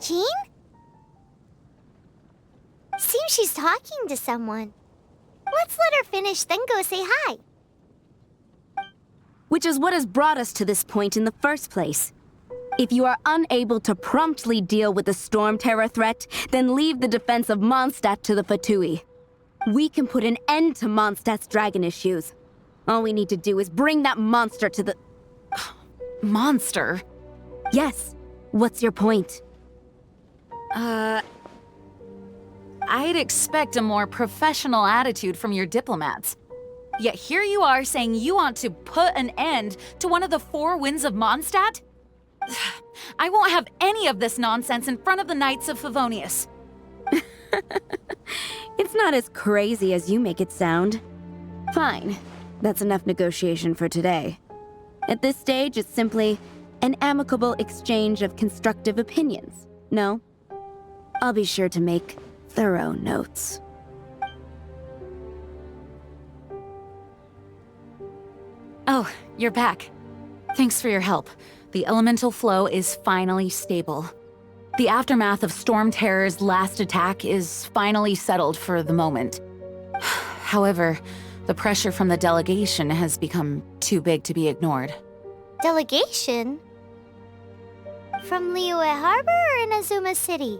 Jean? Seems she's talking to someone. Let's let her finish, then go say hi. Which is what has brought us to this point in the first place. If you are unable to promptly deal with the storm terror threat, then leave the defense of Mondstat to the Fatui. We can put an end to Mondstat's dragon issues. All we need to do is bring that monster to the... Monster? Yes. What's your point? I'd expect a more professional attitude from your diplomats. Yet here you are saying you want to put an end to one of the four winds of Mondstat? I won't have any of this nonsense in front of the Knights of Favonius. It's not as crazy as you make it sound. Fine. That's enough negotiation for today. At this stage, it's simply an amicable exchange of constructive opinions. No? I'll be sure to make thorough notes. Oh, you're back. Thanks for your help. The elemental flow is finally stable. The aftermath of Storm Terror's last attack is finally settled for the moment. However, the pressure from the delegation has become too big to be ignored. Delegation? From Liyue Harbor or Inazuma City?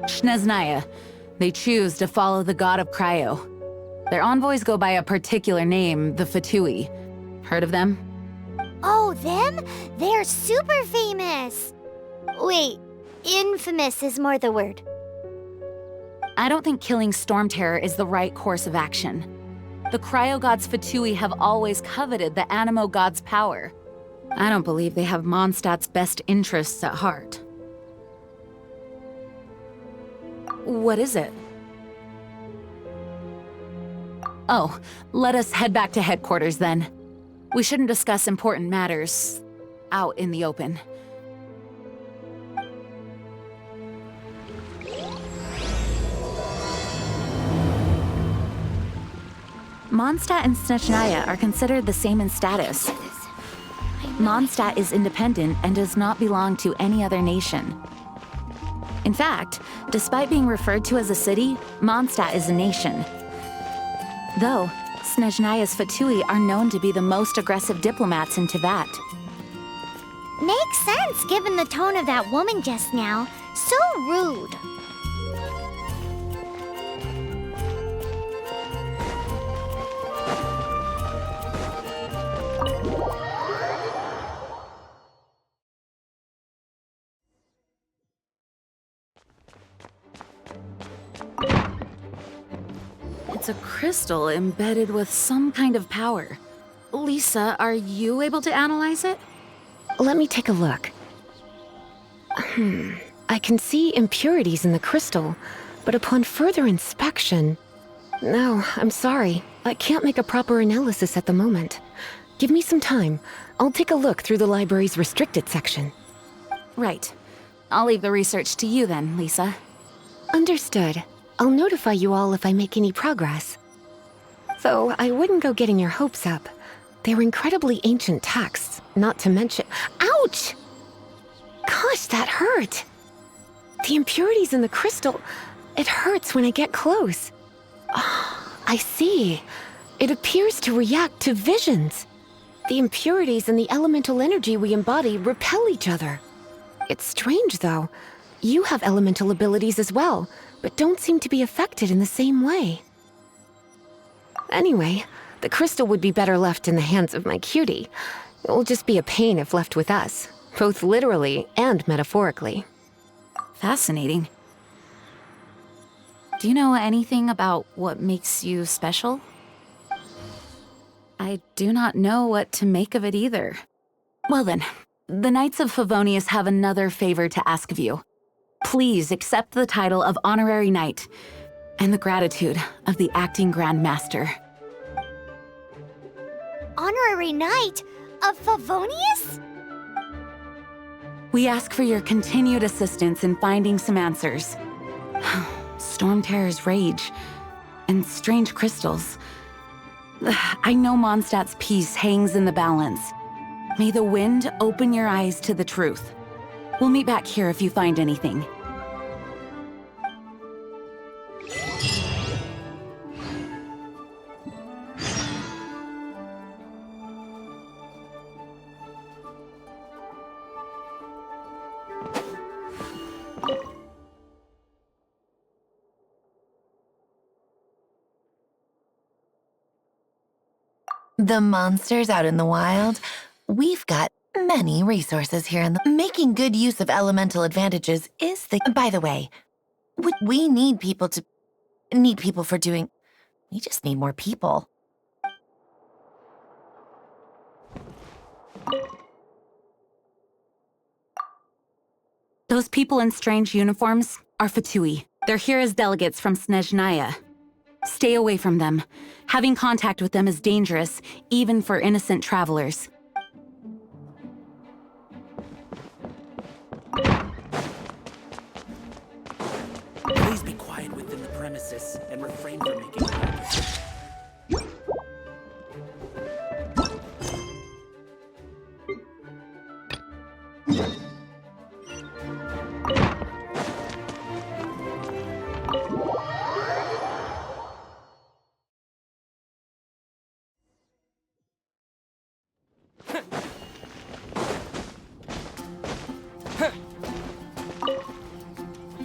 Sneznaya. They choose to follow the god of Cryo. Their envoys go by a particular name, the Fatui. Heard of them? Oh, them? They're super famous! Wait, infamous is more the word. I don't think killing Storm Terror is the right course of action. The Cryo God's Fatui have always coveted the Animo God's power. I don't believe they have Mondstat's best interests at heart. What is it? Oh, let us head back to headquarters then. We shouldn't discuss important matters out in the open. Mondstat and Sneznaya are considered the same in status. Mondstat is independent and does not belong to any other nation. In fact, despite being referred to as a city, Mondstat is a nation. Though, Sneznaya's Fatui are known to be the most aggressive diplomats in Teyvat. Makes sense given the tone of that woman just now. So rude. It's a crystal embedded with some kind of power. Lisa, are you able to analyze it? Let me take a look. I can see impurities in the crystal, but upon further inspection... No, I'm sorry. I can't make a proper analysis at the moment. Give me some time. I'll take a look through the library's restricted section. Right. I'll leave the research to you then, Lisa. Understood. I'll notify you all if I make any progress. Though I wouldn't go getting your hopes up. They're incredibly ancient texts, not to mention... Ouch! Gosh, that hurt! The impurities in the crystal... It hurts when I get close. Oh, I see. It appears to react to visions. The impurities and the elemental energy we embody repel each other. It's strange, though. You have elemental abilities as well, but don't seem to be affected in the same way. Anyway, the crystal would be better left in the hands of my cutie. It will just be a pain if left with us, both literally and metaphorically. Fascinating. Do you know anything about what makes you special? I do not know what to make of it either. Well then, the Knights of Favonius have another favor to ask of you. Please accept the title of Honorary Knight and the gratitude of the Acting Grand Master. Honorary Knight of Favonius? We ask for your continued assistance in finding some answers. Storm Terror's rage and strange crystals. I know Mondstat's peace hangs in the balance. May the wind open your eyes to the truth. We'll meet back here if you find anything. The monsters out in the wild, we've got many resources here in the... Making good use of elemental advantages is the... By the way, we need people to... Need people for doing... We just need more people. Those people in strange uniforms are Fatui. They're here as delegates from Sneznaya. Stay away from them. Having contact with them is dangerous, even for innocent travelers. Please be quiet within the premises and refrain from making noises.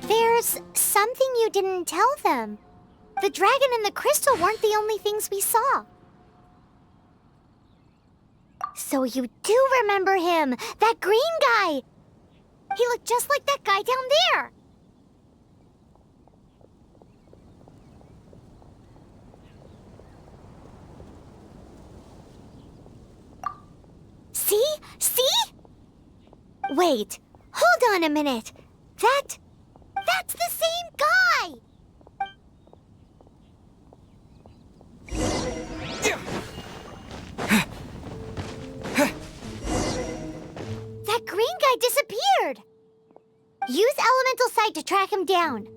There's something you didn't tell them. The dragon and the crystal weren't the only things we saw. So you do remember him, that green guy. He looked just like that guy down there. See? See? Wait, hold on a minute. That's the same guy! That green guy disappeared! Use elemental sight to track him down.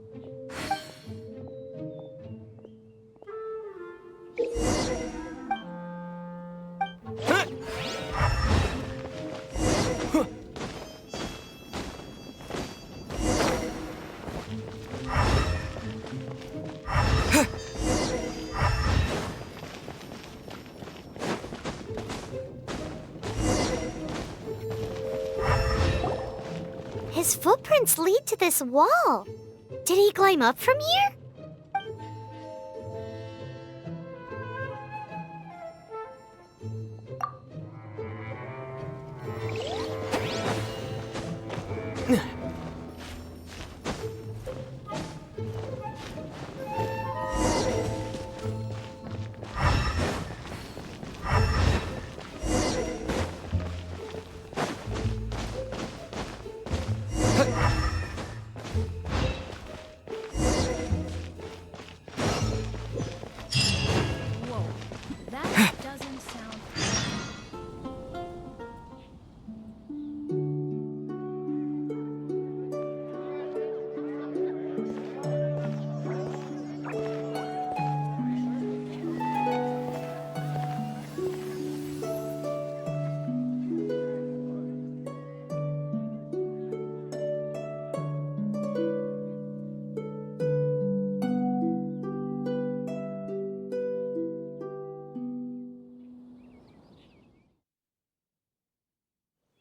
His footprints lead to this wall. Did he climb up from here?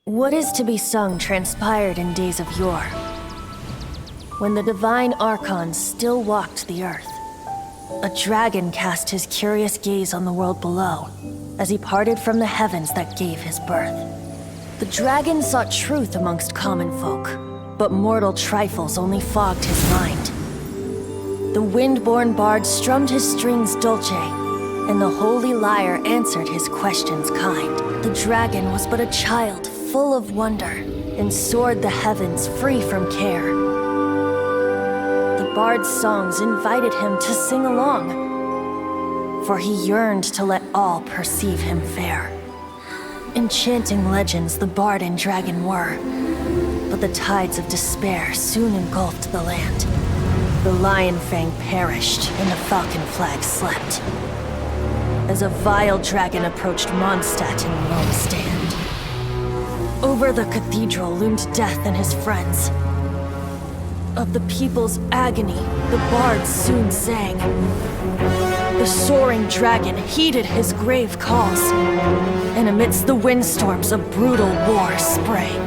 What is to be sung transpired in days of yore, when the divine Archons still walked the earth. A dragon cast his curious gaze on the world below, as he parted from the heavens that gave his birth. The dragon sought truth amongst common folk, but mortal trifles only fogged his mind. The wind-born bard strummed his strings dulce, and the Holy Lyre answered his questions kind. The dragon was but a child, full of wonder, and soared the heavens free from care. The bard's songs invited him to sing along, for he yearned to let all perceive him fair. Enchanting legends the bard and dragon were, but the tides of despair soon engulfed the land. The lion fang perished, and the falcon flag slept, as a vile dragon approached Mondstat in lone stand. Over the cathedral loomed death and his friends. Of the people's agony, the bards soon sang. The soaring dragon heeded his grave calls, and amidst the windstorms a brutal war sprang.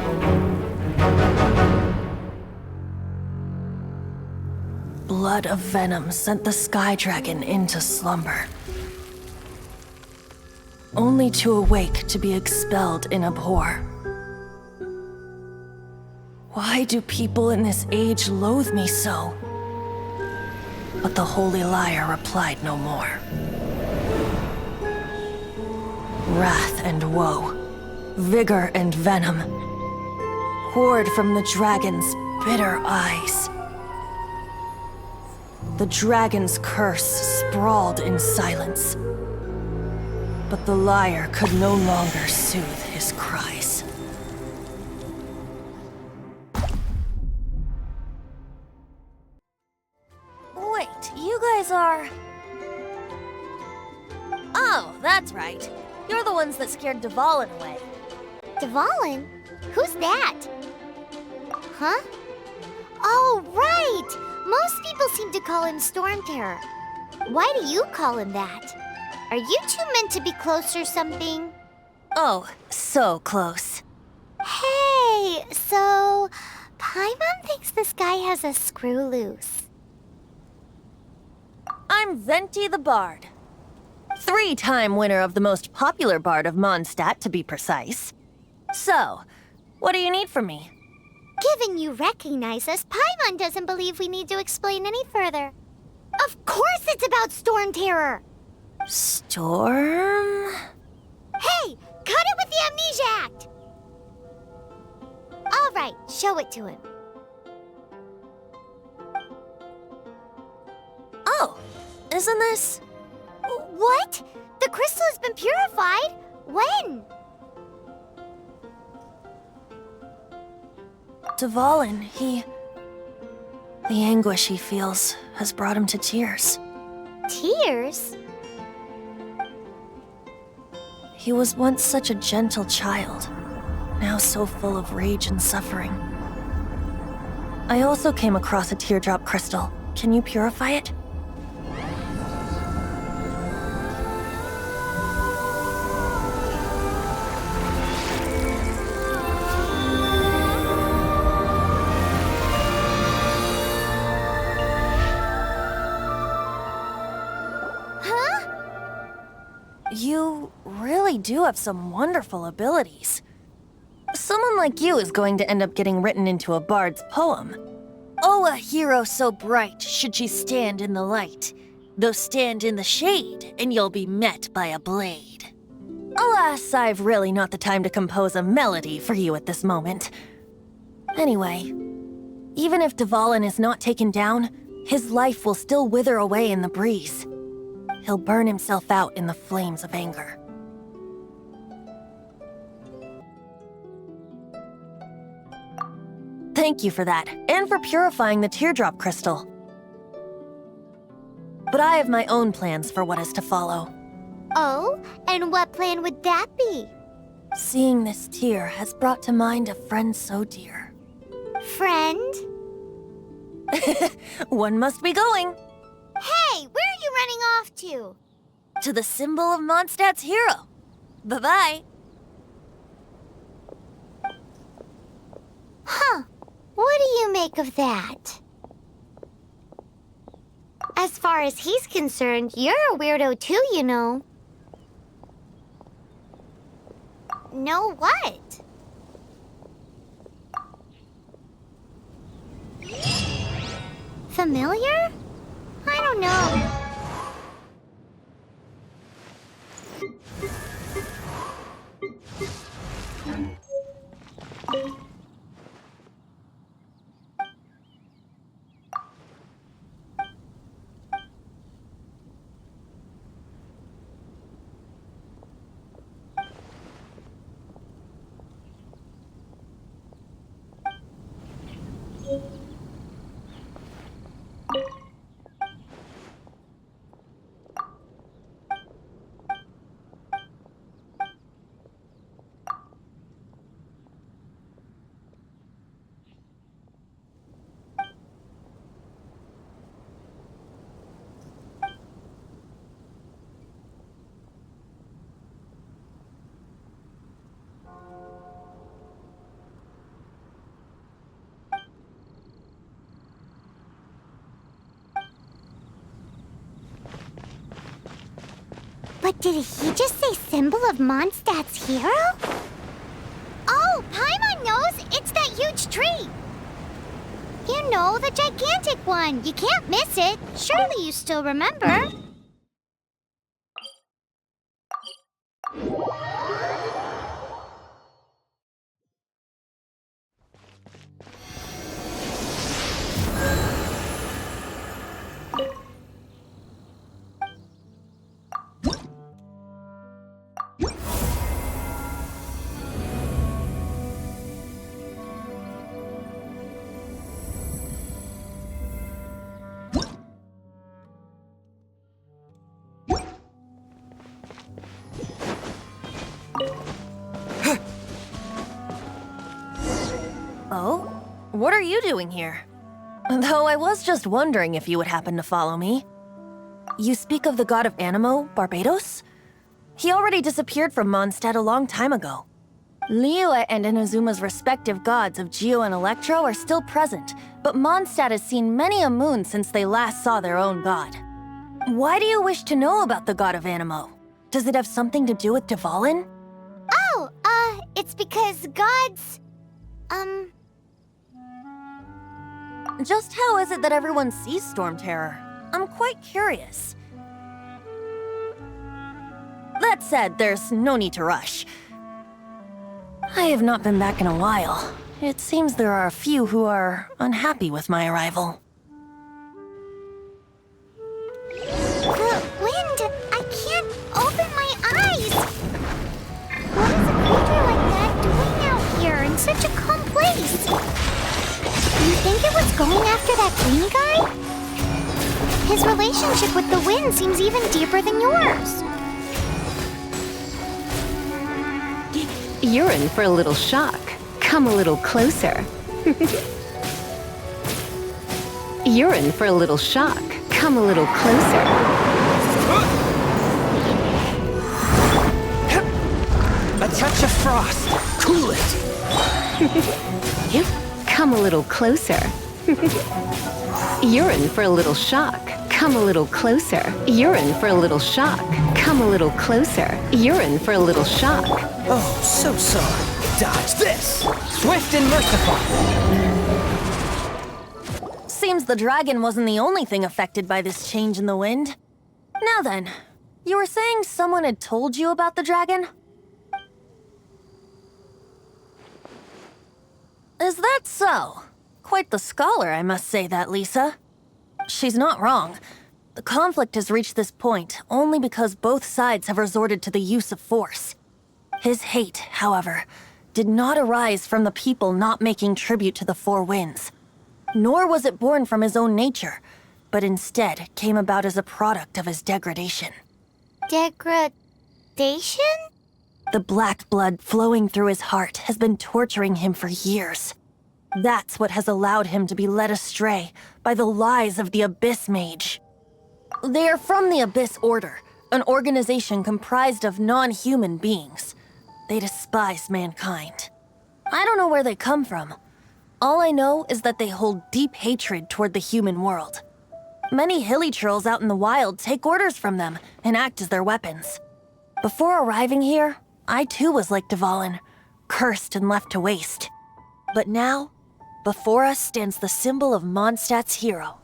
Blood of venom sent the sky dragon into slumber, only to awake to be expelled in abhor. Why do people in this age loathe me so? But the Holy Lyre replied no more. Wrath and woe, vigor and venom, poured from the dragon's bitter eyes. The dragon's curse sprawled in silence, but the lyre could no longer soothe his cries. Wait, you guys are... Oh, that's right. You're the ones that scared Dvalin away. Dvalin? Who's that? Huh? Oh, right! Most people seem to call him Storm Terror. Why do you call him that? Are you two meant to be close or something? Oh, so close. Hey, so... Paimon thinks this guy has a screw loose. I'm Venti the Bard. 3-time winner of the most popular bard of Mondstat, to be precise. So, what do you need from me? Given you recognize us, Paimon doesn't believe we need to explain any further. Of course it's about Storm Terror! Storm? Hey, cut it with the Amnesia Act! All right, show it to him. Oh, isn't this... What? The crystal has been purified? When? Dvalin, the anguish he feels has brought him to tears. Tears? He was once such a gentle child, now so full of rage and suffering. I also came across a teardrop crystal. Can you purify it? You really do have some wonderful abilities. Someone like you is going to end up getting written into a bard's poem. Oh, a hero so bright should she stand in the light, though stand in the shade, and you'll be met by a blade. Alas, I've really not the time to compose a melody for you at this moment. Anyway, even if Dvalin is not taken down, his life will still wither away in the breeze. He'll burn himself out in the flames of anger. Thank you for that, and for purifying the teardrop crystal. But I have my own plans for what is to follow. Oh, and what plan would that be? Seeing this tear has brought to mind a friend so dear. Friend? One must be going. Hey, where are you running off to? To the symbol of Mondstat's hero. Bye-bye. Huh. What do you make of that? As far as he's concerned, you're a weirdo too, you know. Know what? Familiar? I don't know. Did he just say symbol of Mondstadt's hero? Oh, Paimon knows! It's that huge tree! You know, the gigantic one. You can't miss it. Surely you still remember. Oh? What are you doing here? Though I was just wondering if you would happen to follow me. You speak of the god of Animo, Barbados? He already disappeared from Mondstadt a long time ago. Liyue and Inazuma's respective gods of Geo and Electro are still present, but Mondstadt has seen many a moon since they last saw their own god. Why do you wish to know about the god of Animo? Does it have something to do with Dvalin? Oh, it's because gods... Just how is it that everyone sees Storm Terror? I'm quite curious. That said, there's no need to rush. I have not been back in a while. It seems there are a few who are unhappy with my arrival. The wind! I can't open my eyes! What is a creature like that doing out here in such a calm place? You think it was going after that green guy? His relationship with the wind seems even deeper than yours. You're in for a little shock. Come a little closer. You're in for a little shock. Come a little closer. A touch of frost. Cool it. Come a little closer. You're in for a little shock. Come a little closer. You're in for a little shock. Come a little closer. You're in for a little shock. Oh, so sorry. Dodge this. Swift and merciful. Seems the dragon wasn't the only thing affected by this change in the wind. Now then, you were saying someone had told you about the dragon? Is that so? Quite the scholar, I must say that, Lisa. She's not wrong. The conflict has reached this point only because both sides have resorted to the use of force. His hate, however, did not arise from the people not making tribute to the Four Winds. Nor was it born from his own nature, but instead came about as a product of his degradation. Degradation? The black blood flowing through his heart has been torturing him for years. That's what has allowed him to be led astray by the lies of the Abyss Mage. They are from the Abyss Order, an organization comprised of non-human beings. They despise mankind. I don't know where they come from. All I know is that they hold deep hatred toward the human world. Many hilly trolls out in the wild take orders from them and act as their weapons. Before arriving here, I too was like Dvalin, cursed and left to waste. But now, before us stands the symbol of Mondstadt's hero,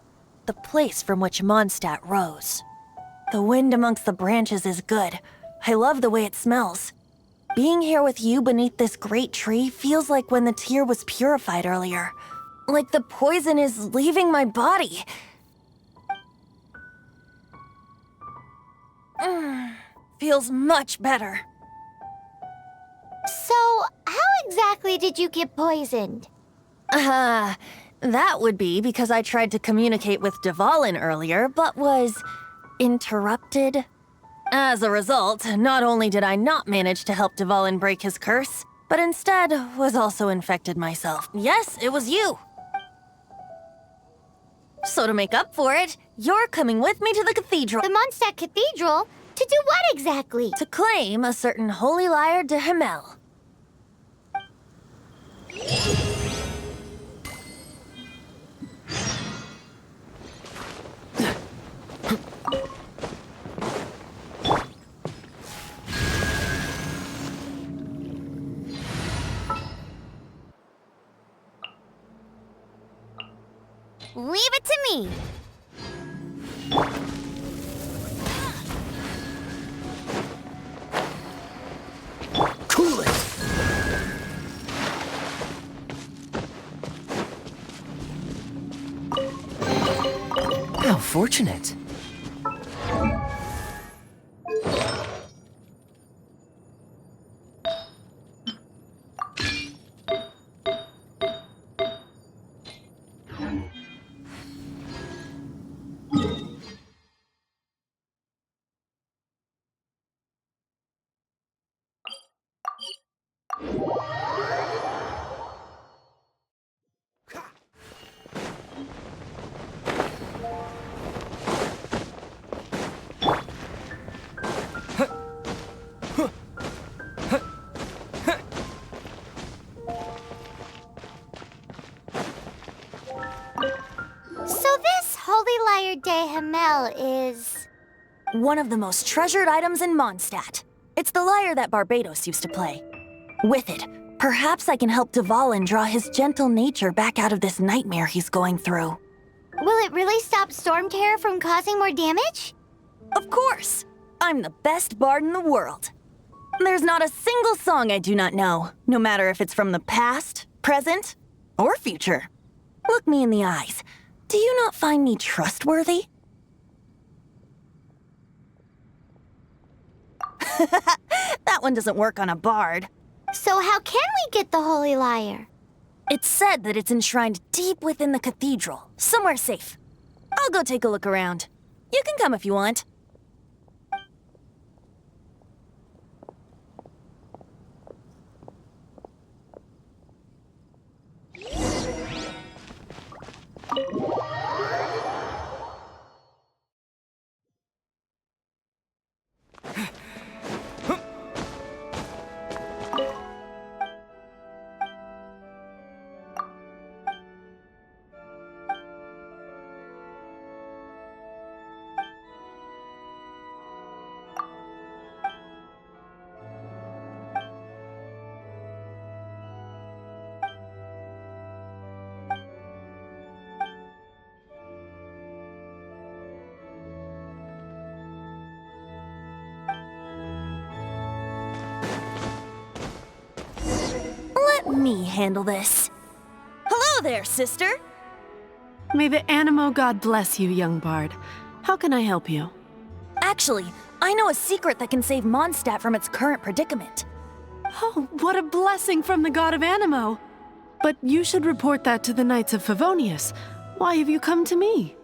the place from which Mondstadt rose. The wind amongst the branches is good. I love the way it smells. Being here with you beneath this great tree feels like when the tear was purified earlier. Like the poison is leaving my body. Feels much better. So, how exactly did you get poisoned? That would be because I tried to communicate with Dvalin earlier, but was interrupted. As a result, not only did I not manage to help Dvalin break his curse, but instead was also infected myself. Yes, it was you. So to make up for it, you're coming with me to the cathedral. The Mondstadt Cathedral? To do what exactly? To claim a certain Holy Lyre der Himmel. Leave it to me. Cool it! How fortunate. So this Holy Lyre der Himmel is... One of the most treasured items in Mondstat. It's the lyre that Barbados used to play. With it, perhaps I can help Dvalin draw his gentle nature back out of this nightmare he's going through. Will it really stop Storm Terror from causing more damage? Of course! I'm the best bard in the world. There's not a single song I do not know, no matter if it's from the past, present, or future. Look me in the eyes. Do you not find me trustworthy? That one doesn't work on a bard. So how can we get the Holy Lyre? It's said that it's enshrined deep within the cathedral, somewhere safe. I'll go take a look around. You can come if you want. Let me handle this. Hello there, sister! May the Animo God bless you, young bard. How can I help you? Actually, I know a secret that can save Mondstat from its current predicament. Oh, what a blessing from the god of Animo! But you should report that to the Knights of Favonius. Why have you come to me?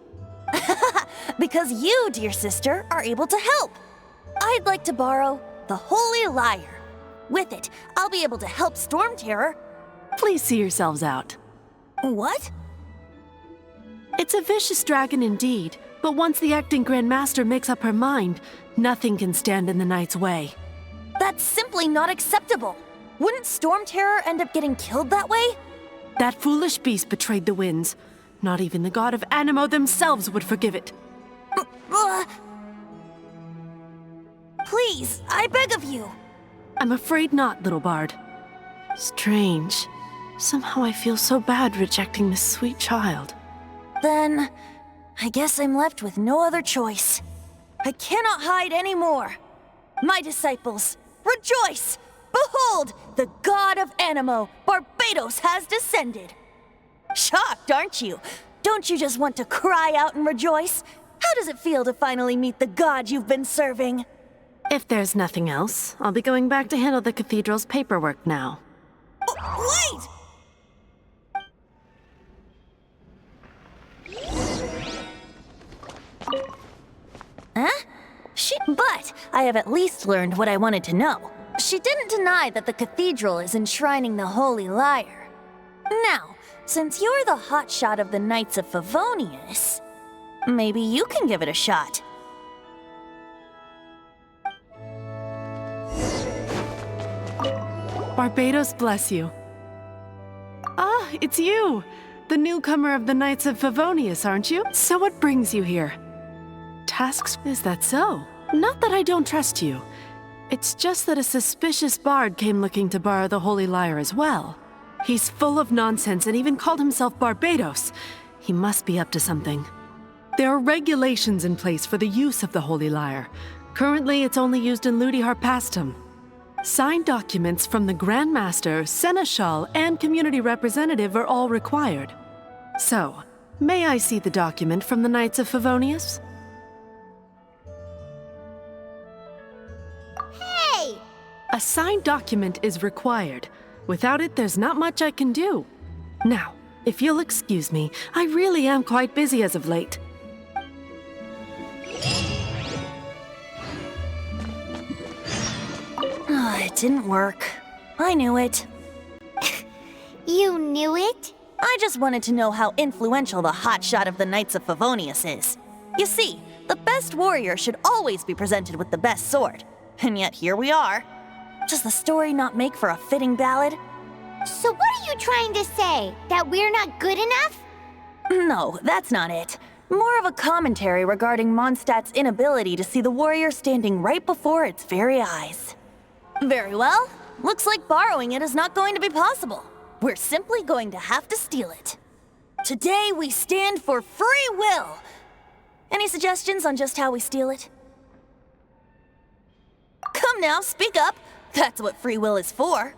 Because you, dear sister, are able to help. I'd like to borrow the Holy Lyre. With it, I'll be able to help Storm Terror. Please see yourselves out. What? It's a vicious dragon indeed, but once the acting Grand Master makes up her mind, nothing can stand in the Knight's way. That's simply not acceptable. Wouldn't Storm Terror end up getting killed that way? That foolish beast betrayed the winds. Not even the god of Animo themselves would forgive it. Please, I beg of you. I'm afraid not, little bard. Strange. Somehow I feel so bad rejecting this sweet child. Then, I guess I'm left with no other choice. I cannot hide anymore. My disciples, rejoice! Behold, the god of Animo, Barbados, has descended. Shocked, aren't you? Don't you just want to cry out and rejoice? How does it feel to finally meet the god you've been serving? If there's nothing else, I'll be going back to handle the cathedral's paperwork now. Oh, wait! Huh? But I have at least learned what I wanted to know. She didn't deny that the cathedral is enshrining the Holy Lyre. Now, since you're the hotshot of the Knights of Favonius, maybe you can give it a shot. Barbados bless you. Ah, it's you! The newcomer of the Knights of Favonius, aren't you? So what brings you here? Tasks? Is that so? Not that I don't trust you. It's just that a suspicious bard came looking to borrow the Holy Lyre as well. He's full of nonsense and even called himself Barbados. He must be up to something. There are regulations in place for the use of the Holy Lyre. Currently, it's only used in Ludi Harpastum. Signed documents from the Grand Master, Seneschal, and Community Representative are all required. So, may I see the document from the Knights of Favonius? Hey! A signed document is required. Without it, there's not much I can do. Now, if you'll excuse me, I really am quite busy as of late. It didn't work. I knew it. You knew it? I just wanted to know how influential the hotshot of the Knights of Favonius is. You see, the best warrior should always be presented with the best sword. And yet here we are. Does the story not make for a fitting ballad? So what are you trying to say? That we're not good enough? No, that's not it. More of a commentary regarding Mondstadt's inability to see the warrior standing right before its very eyes. Very well. Looks like borrowing it is not going to be possible. We're simply going to have to steal it. Today we stand for free will. Any suggestions on just how we steal it? Come now, speak up. That's what free will is for.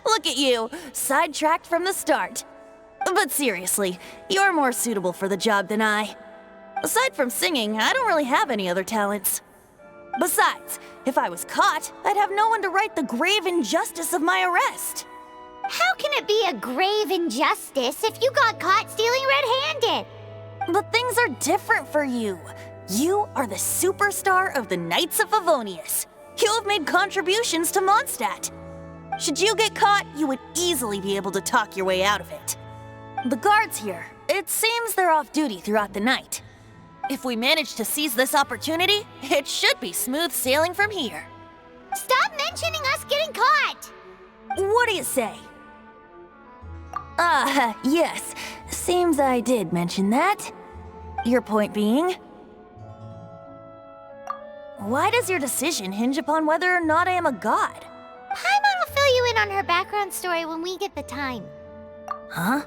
Look at you, sidetracked from the start. But seriously, you're more suitable for the job than I. Aside from singing, I don't really have any other talents. Besides, if I was caught, I'd have no one to right the grave injustice of my arrest. How can it be a grave injustice if you got caught stealing red-handed? But things are different for you. You are the superstar of the Knights of Favonius. You have made contributions to Mondstadt. Should you get caught, you would easily be able to talk your way out of it. The guards here, it seems they're off duty throughout the night. If we manage to seize this opportunity, it should be smooth sailing from here. Stop mentioning us getting caught! What do you say? Yes. Seems I did mention that. Your point being? Why does your decision hinge upon whether or not I am a god? Paimon will fill you in on her background story when we get the time. Huh?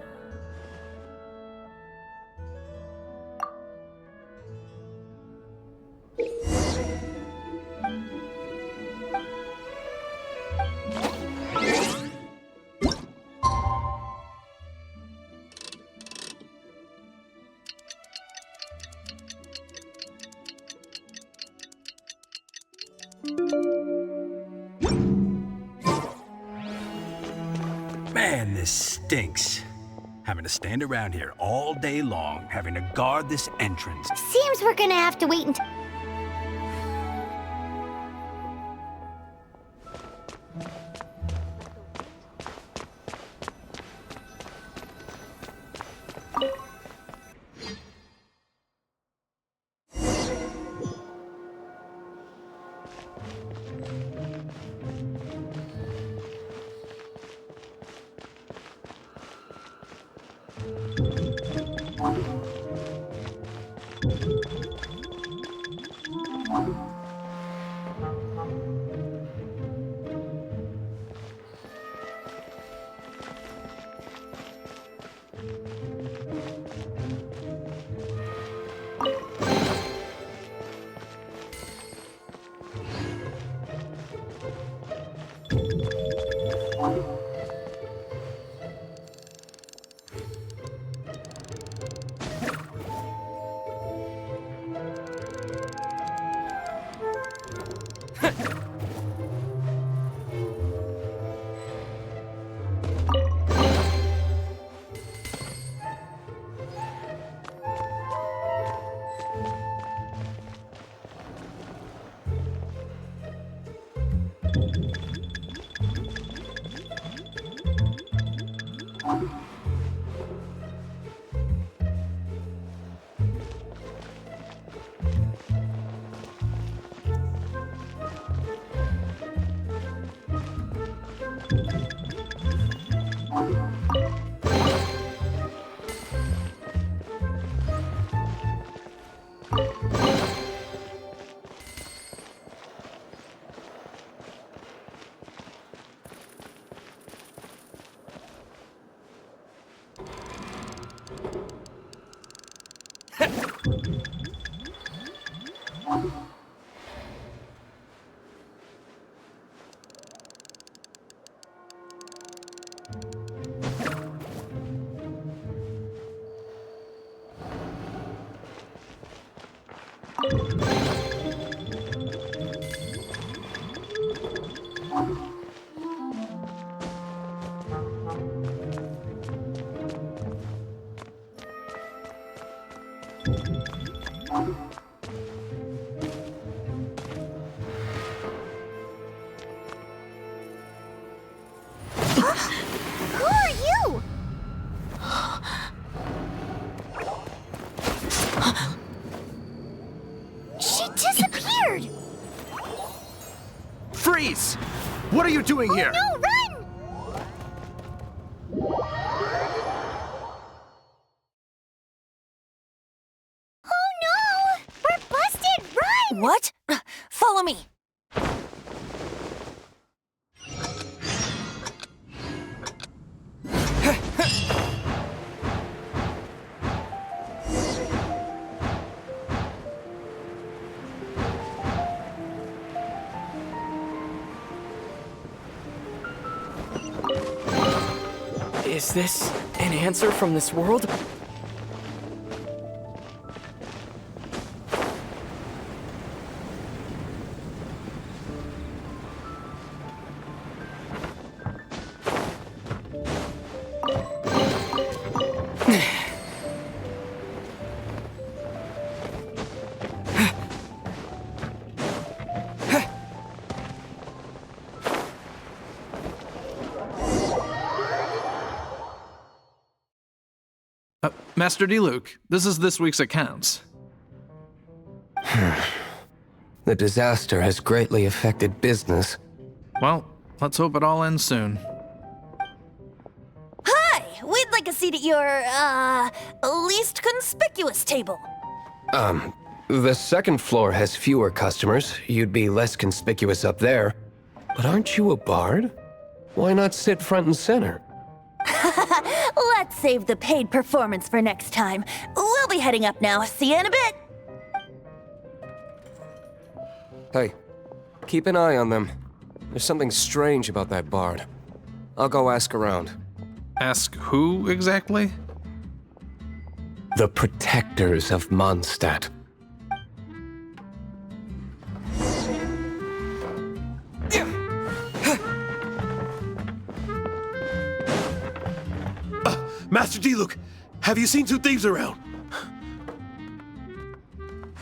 Man, this stinks. Having to stand around here all day long, having to guard this entrance. Seems we're gonna have to wait until... Who are you? She disappeared! Freeze! What are you doing here? No, run! Oh no! We're busted! Run! What? Follow me. Is this an answer from this world? Master Diluc, this is this week's accounts. The disaster has greatly affected business. Well, let's hope it all ends soon. Hi! We'd like a seat at your, least conspicuous table. The second floor has fewer customers. You'd be less conspicuous up there. But aren't you a bard? Why not sit front and center? Let's save the paid performance for next time. We'll be heading up now. See you in a bit. Hey, keep an eye on them. There's something strange about that bard. I'll go ask around. Ask who exactly? The protectors of Mondstat. Master Diluc, have you seen two thieves around?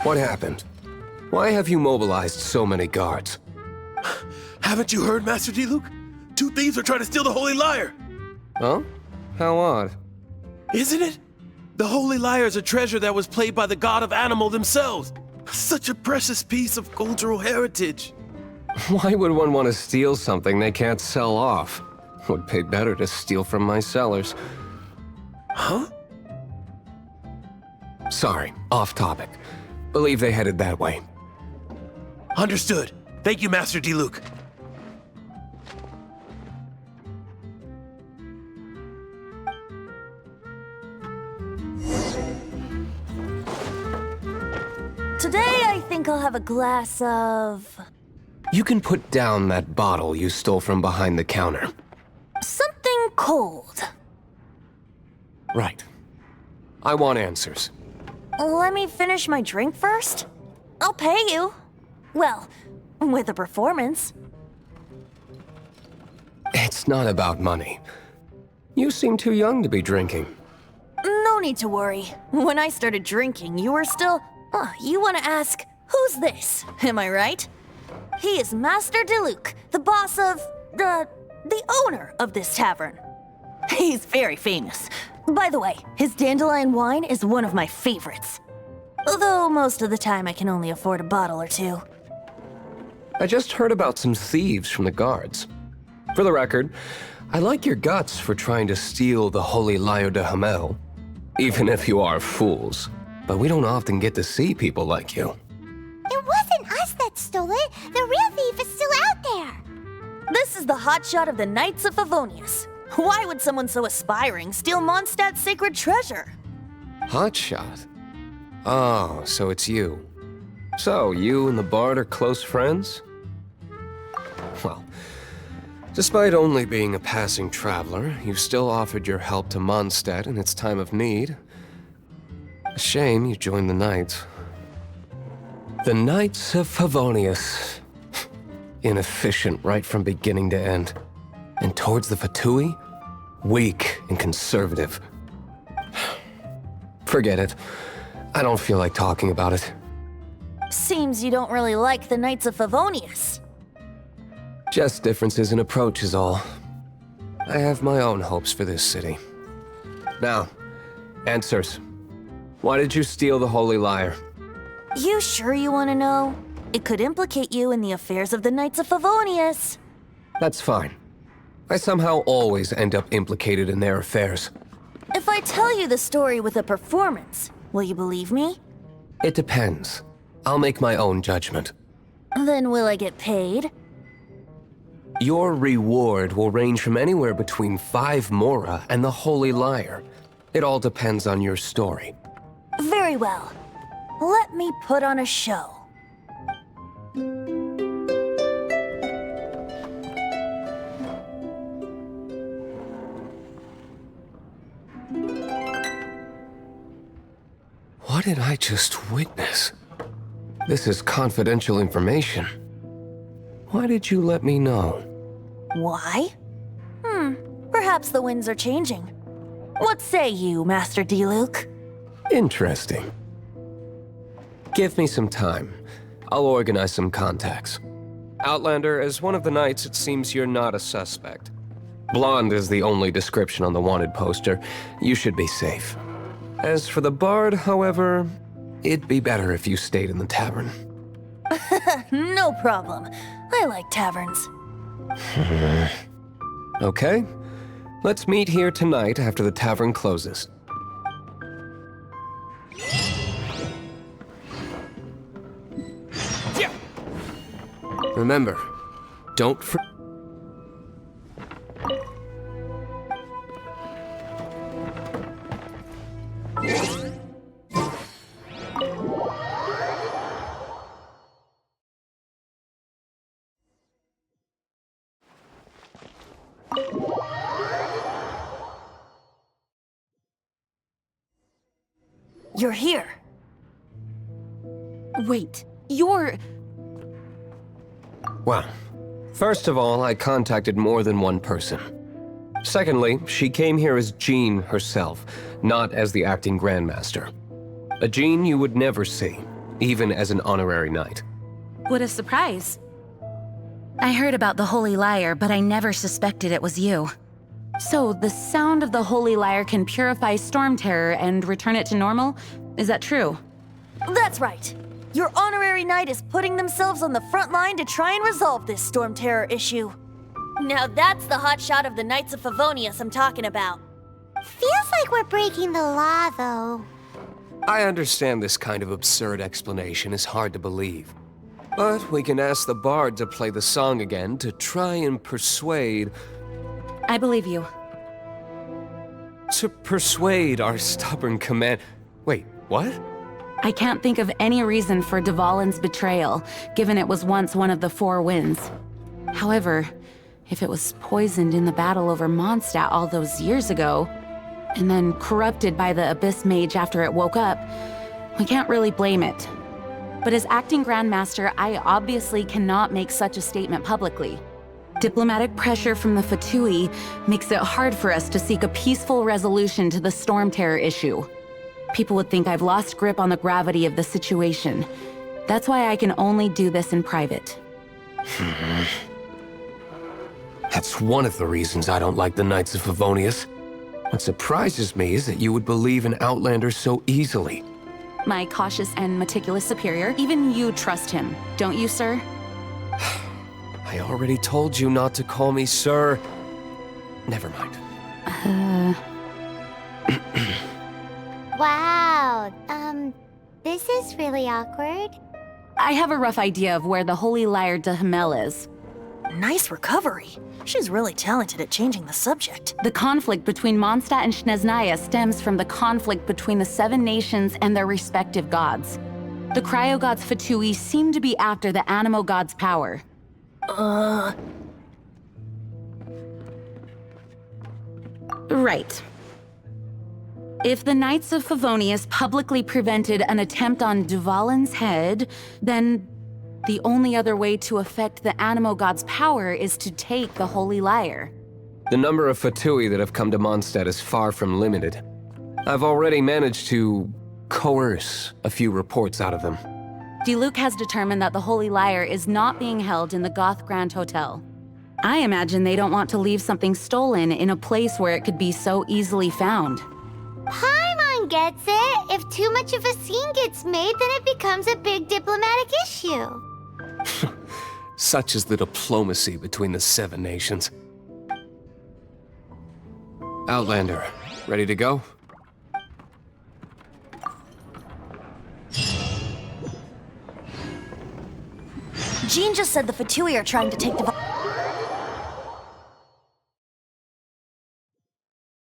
What happened? Why have you mobilized so many guards? Haven't you heard, Master Diluc? Two thieves are trying to steal the Holy Lyre! Huh? How odd. Isn't it? The Holy Lyre is a treasure that was played by the god of animal themselves. Such a precious piece of cultural heritage. Why would one want to steal something they can't sell off? Would pay better to steal from my sellers. Huh? Sorry, off topic. Believe they headed that way. Understood. Thank you, Master Diluc. Today, I think I'll have a glass of... You can put down that bottle you stole from behind the counter. something cold. Right. I want answers. Let me finish my drink first. I'll pay you. Well, with a performance. It's not about money. You seem too young to be drinking. No need to worry. When I started drinking, you were still... you want to ask, who's this? Am I right? He is Master Diluc, the boss of... the owner of this tavern. He's very famous. By the way, his dandelion wine is one of my favorites. Although most of the time I can only afford a bottle or two. I just heard about some thieves from the guards. For the record, I like your guts for trying to steal the Holy Lyre der Himmel. Even if you are fools. But we don't often get to see people like you. It wasn't us that stole it. The real thief is still out there. This is the hotshot of the Knights of Favonius. Why would someone so aspiring steal Mondstadt's sacred treasure? Hotshot? Oh, so it's you. So, you and the Bard are close friends? Well, despite only being a passing traveler, you still offered your help to Mondstat in its time of need. A shame you joined the Knights. The Knights of Favonius. Inefficient right from beginning to end. And towards the Fatui, weak and conservative. Forget it. I don't feel like talking about it. Seems you don't really like the Knights of Favonius. Just differences in approach is all. I have my own hopes for this city. Now, answers. Why did you steal the Holy Lyre? You sure you want to know? It could implicate you in the affairs of the Knights of Favonius. That's fine. I somehow always end up implicated in their affairs. If I tell you the story with a performance, will you believe me? It depends. I'll make my own judgment. Then will I get paid? Your reward will range from anywhere between 5 mora and the Holy Lyre. It all depends on your story. Very well. Let me put on a show. What did I just witness? This is confidential information. Why did you let me know? Why? Perhaps the winds are changing. What say you, Master Diluc? Interesting. Give me some time. I'll organize some contacts. Outlander, as one of the Knights, it seems you're not a suspect. Blonde is the only description on the wanted poster. You should be safe. As for the Bard, however, it'd be better if you stayed in the tavern. No problem. I like taverns. Okay. Let's meet here tonight after the tavern closes. Yeah. Remember, don't You're here. Wait, you're... Well, first of all, I contacted more than one person. Secondly, she came here as Jean herself, not as the acting Grandmaster. A Jean you would never see, even as an honorary knight. What a surprise. I heard about the Holy Lyre, but I never suspected it was you. So, the sound of the Holy Lyre can purify storm terror and return it to normal? Is that true? That's right. Your honorary knight is putting themselves on the front line to try and resolve this storm terror issue. Now that's the hotshot of the Knights of Favonius I'm talking about. Feels like we're breaking the law, though. I understand this kind of absurd explanation is hard to believe. But we can ask the Bard to play the song again to try and persuade... I believe you. To persuade our stubborn command... Wait, what? I can't think of any reason for Dvalin's betrayal, given it was once one of the 4 winds. However, if it was poisoned in the battle over Mondstat all those years ago, and then corrupted by the Abyss Mage after it woke up, we can't really blame it. But as acting Grandmaster, I obviously cannot make such a statement publicly. Diplomatic pressure from the Fatui makes it hard for us to seek a peaceful resolution to the storm terror issue. People would think I've lost grip on the gravity of the situation. That's why I can only do this in private. That's one of the reasons I don't like the Knights of Favonius. What surprises me is that you would believe in Outlander so easily. My cautious and meticulous superior, even you trust him, don't you, sir? I already told you not to call me sir. Never mind. Wow, this is really awkward. I have a rough idea of where the Holy Lyre der Himmel is. Nice recovery. She's really talented at changing the subject. The conflict between Mondstat and Sneznaya stems from the conflict between the 7 nations and their respective gods. The cryo-gods Fatui seem to be after the Animo god's power. Right. If the Knights of Favonius publicly prevented an attempt on Dvalin's head, then the only other way to affect the Animo god's power is to take the Holy Lyre. The number of Fatui that have come to Mondstat is far from limited. I've already managed to coerce a few reports out of them. Diluc has determined that the Holy Lyre is not being held in the Goth Grand Hotel. I imagine they don't want to leave something stolen in a place where it could be so easily found. Paimon gets it. If too much of a scene gets made, then it becomes a big diplomatic issue. Such is the diplomacy between the 7 nations. Outlander, ready to go? Jean just said the Fatui are trying to take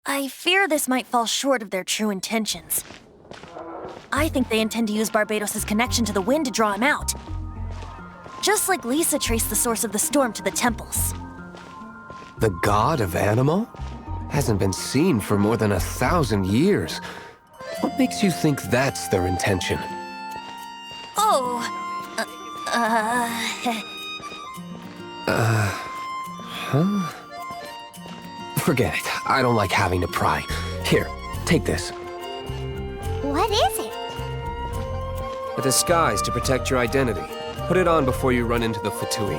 I fear this might fall short of their true intentions. I think they intend to use Barbados' connection to the wind to draw him out. Just like Lisa traced the source of the storm to the temples. The god of Animo? Hasn't been seen for more than 1,000 years. What makes you think that's their intention? Oh, Huh? Forget it. I don't like having to pry. Here, take this. What is it? A disguise to protect your identity. Put it on before you run into the Fatui.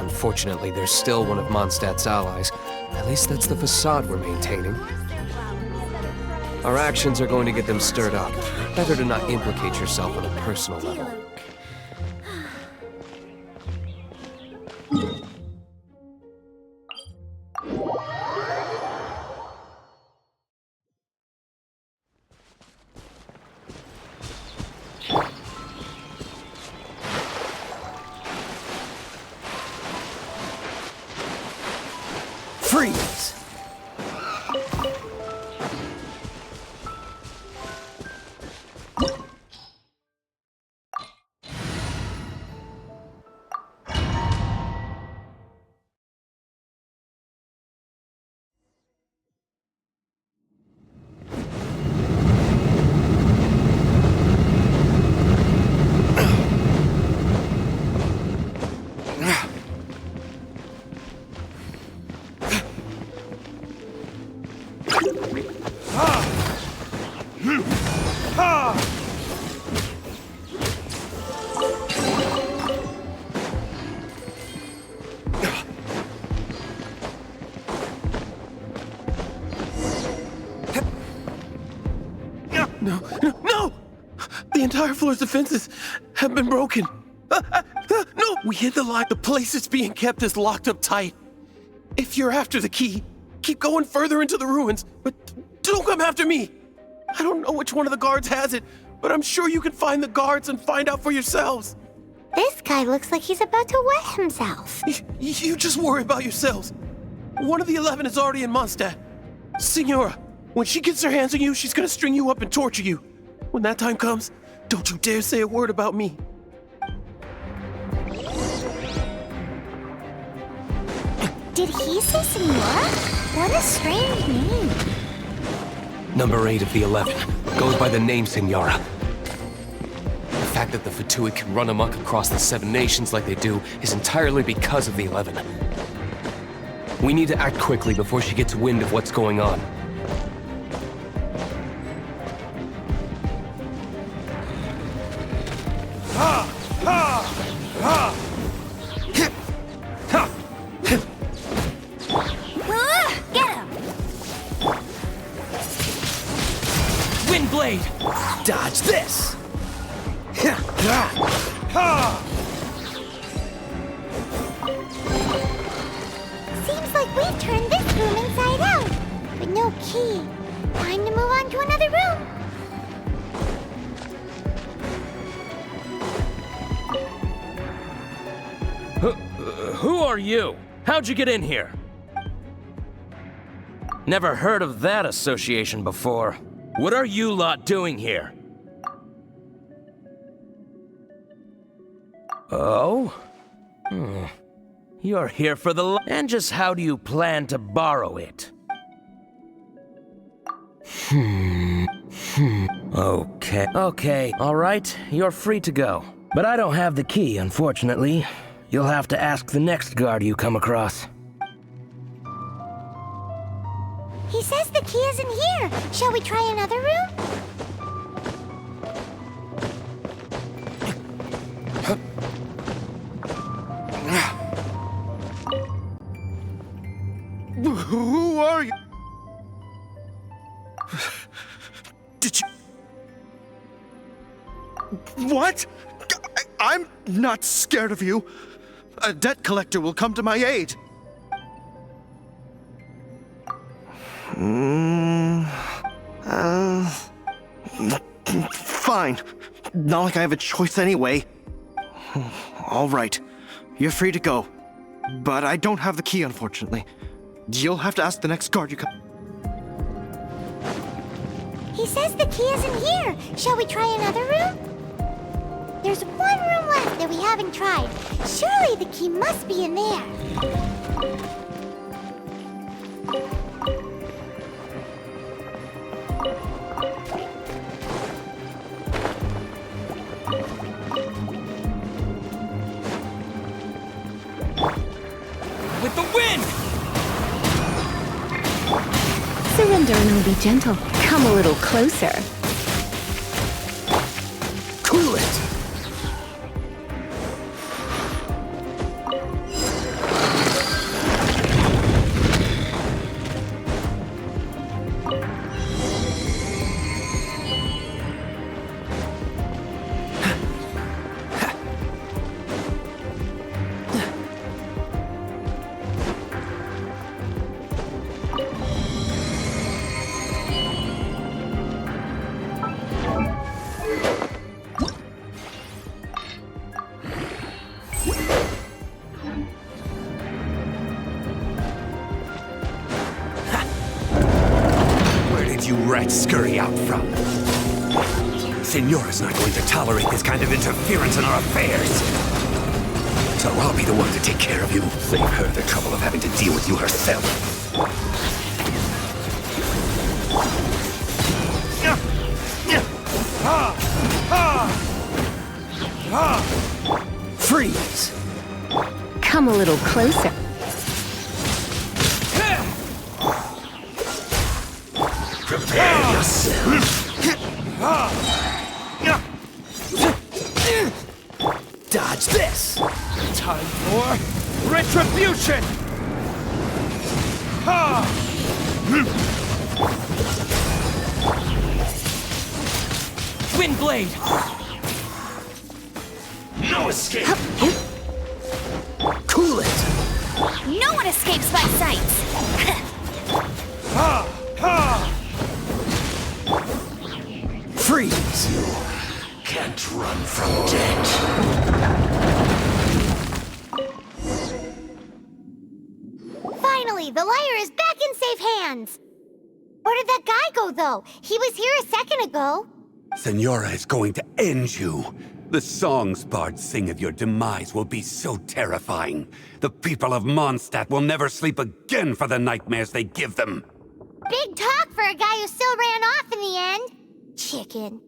Unfortunately, there's still one of Mondstadt's allies. At least that's the facade we're maintaining. Our actions are going to get them stirred up. Better to not implicate yourself on a personal level. Freeze! No! The entire floor's defenses have been broken. No! We hit the lock. The place it's being kept is locked up tight. If you're after the key, keep going further into the ruins, but don't come after me. I don't know which one of the guards has it, but I'm sure you can find the guards and find out for yourselves. This guy looks like he's about to wet himself. You just worry about yourselves. One of the 11 is already in Mondstat. Signora, when she gets her hands on you, she's gonna string you up and torture you. When that time comes, don't you dare say a word about me. Did he say Senora? What a strange name. Number 8 of the 11 goes by the name Senora. The fact that the Fatui can run amok across the 7 nations like they do is entirely because of the 11. We need to act quickly before she gets wind of what's going on. Get him! Windblade! Dodge this! Seems like we've turned this room inside out. But no key. Time to move on to another room. Who are you? How'd you get in here? Never heard of that association before. What are you lot doing here? Oh? You're here for the and just how do you plan to borrow it? Okay, alright, you're free to go. But I don't have the key, unfortunately. You'll have to ask the next guard you come across. He says the key isn't here. Shall we try another room? Who are you? Did you... What? I'm not scared of you. A debt collector will come to my aid. Fine. Not like I have a choice anyway. All right. You're free to go. But I don't have the key, unfortunately. You'll have to ask the next guard you come. He says the key isn't here. Shall we try another room? There's one room left that we haven't tried. Surely the key must be in there. With the wind! Surrender and I'll be gentle. Come a little closer. Cool it! Scurry out from. Señora's not going to tolerate this kind of interference in our affairs. So I'll be the one to take care of you. Save her the trouble of having to deal with you herself. Freeze! Come a little closer. Prepare yourself. Dodge this! Time for retribution! Wind blade! No escape! Cool it! No one escapes my sight! Freeze! You can't run from death. Finally, the lyre is back in safe hands. Where did that guy go, though? He was here a second ago. Señora is going to end you. The songs bards sing of your demise will be so terrifying. The people of Mondstat will never sleep again for the nightmares they give them. Big talk for a guy who still ran off in the end. Chicken.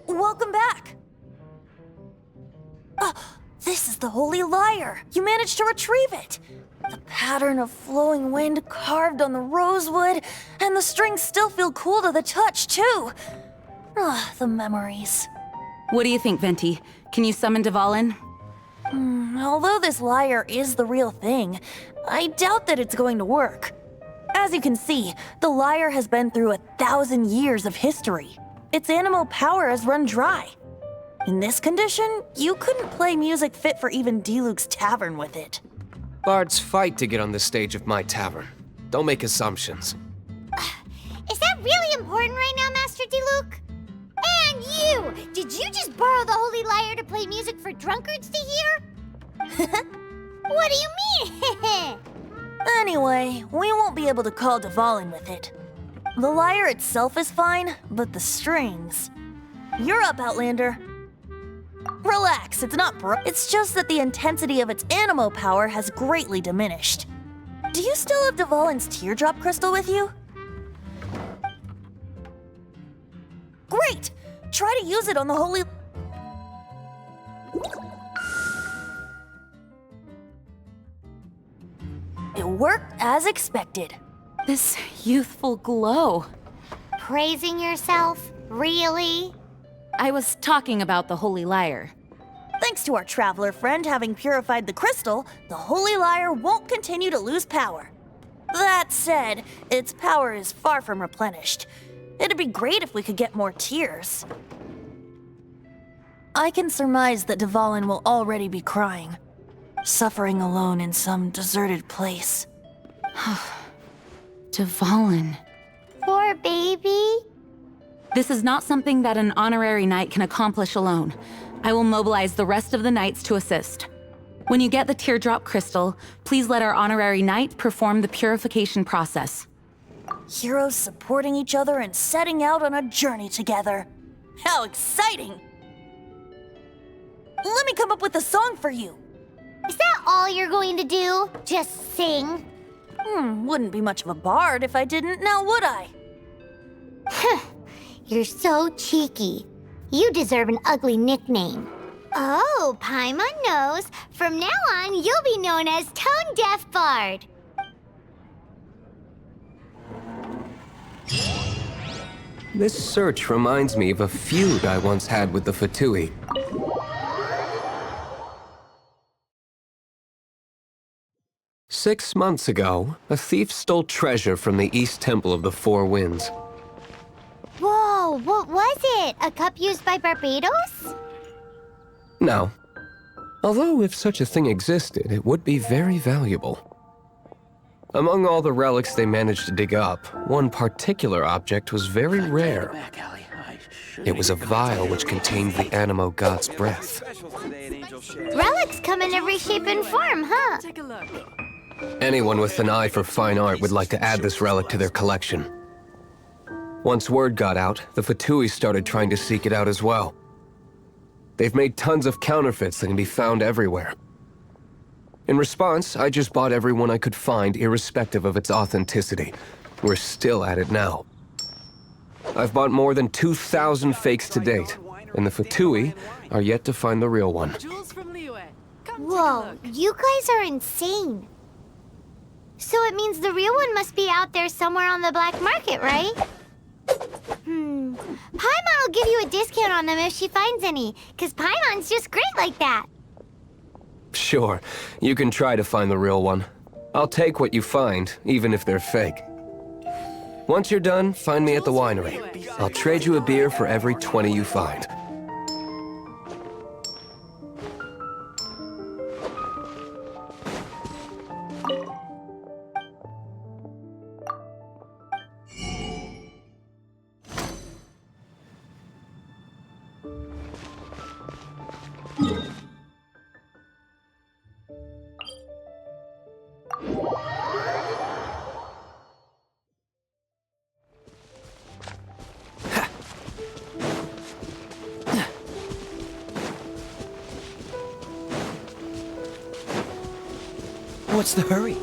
Welcome back. This is the Holy Lyre! You managed to retrieve it! The pattern of flowing wind carved on the rosewood, and the strings still feel cool to the touch, too! Ah, the memories. What do you think, Venti? Can you summon Dvalin? Although this lyre is the real thing, I doubt that it's going to work. As you can see, the lyre has been through 1,000 years of history. Its animal power has run dry. In this condition, you couldn't play music fit for even Diluc's tavern with it. Bards fight to get on the stage of my tavern. Don't make assumptions. Is that really important right now, Master Diluc? And you! Did you just borrow the Holy Lyre to play music for drunkards to hear? What do you mean? Anyway, we won't be able to call Dvalin with it. The lyre itself is fine, but the strings... You're up, Outlander. Relax, it's not it's just that the intensity of its animo power has greatly diminished. Do you still have Dvalin's teardrop crystal with you? Great! Try to use it on the Holy... It worked as expected. This youthful glow. Praising yourself? Really? I was talking about the Holy Lyre. Thanks to our traveler friend having purified the crystal, the Holy Lyre won't continue to lose power. That said, its power is far from replenished. It'd be great if we could get more tears. I can surmise that Dvalin will already be crying, suffering alone in some deserted place. Dvalin. Poor baby. This is not something that an honorary knight can accomplish alone. I will mobilize the rest of the knights to assist. When you get the teardrop crystal, please let our honorary knight perform the purification process. Heroes supporting each other and setting out on a journey together. How exciting! Let me come up with a song for you. Is that all you're going to do? Just sing? Wouldn't be much of a bard if I didn't, now would I? You're so cheeky. You deserve an ugly nickname. Oh, Paimon knows. From now on, you'll be known as Tone Deaf Bard. This search reminds me of a feud I once had with the Fatui. Six months ago, a thief stole treasure from the East Temple of the Four Winds. Whoa, what was it? A cup used by Barbados? No. Although if such a thing existed, it would be very valuable. Among all the relics they managed to dig up, one particular object was very rare. It was a vial which contained the Animo god's breath. Relics come in every shape and form, huh? Take a look. Anyone with an eye for fine art would like to add this relic to their collection. Once word got out, the Fatui started trying to seek it out as well. They've made tons of counterfeits that can be found everywhere. In response, I just bought every one I could find, irrespective of its authenticity. We're still at it now. I've bought more than 2,000 fakes to date, and the Fatui are yet to find the real one. Whoa, you guys are insane. So it means the real one must be out there somewhere on the black market, right? Paimon will give you a discount on them if she finds any, because Paimon's just great like that. Sure, you can try to find the real one. I'll take what you find, even if they're fake. Once you're done, find me at the winery. I'll trade you a beer for every 20 you find. What's the hurry?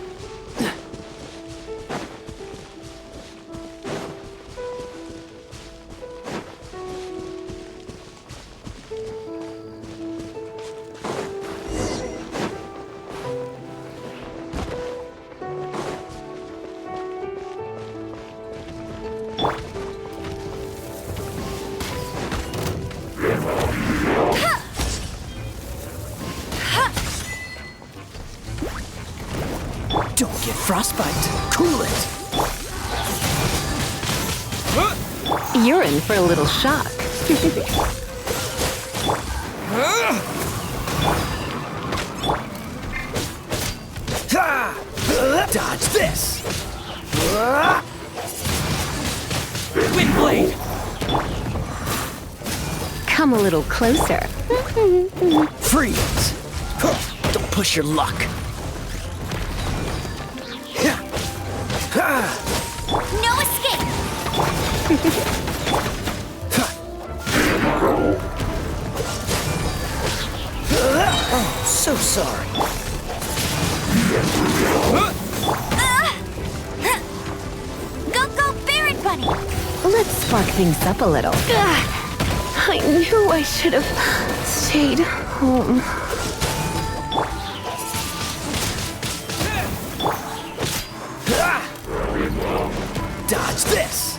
Frostbite. Cool it. You're in for a little shock. Dodge this. Windblade. Come a little closer. Freeze. Don't push your luck. No escape! Oh, so sorry. Go, Barret Bunny! Let's spark things up a little. I knew I should have stayed home. Dodge this.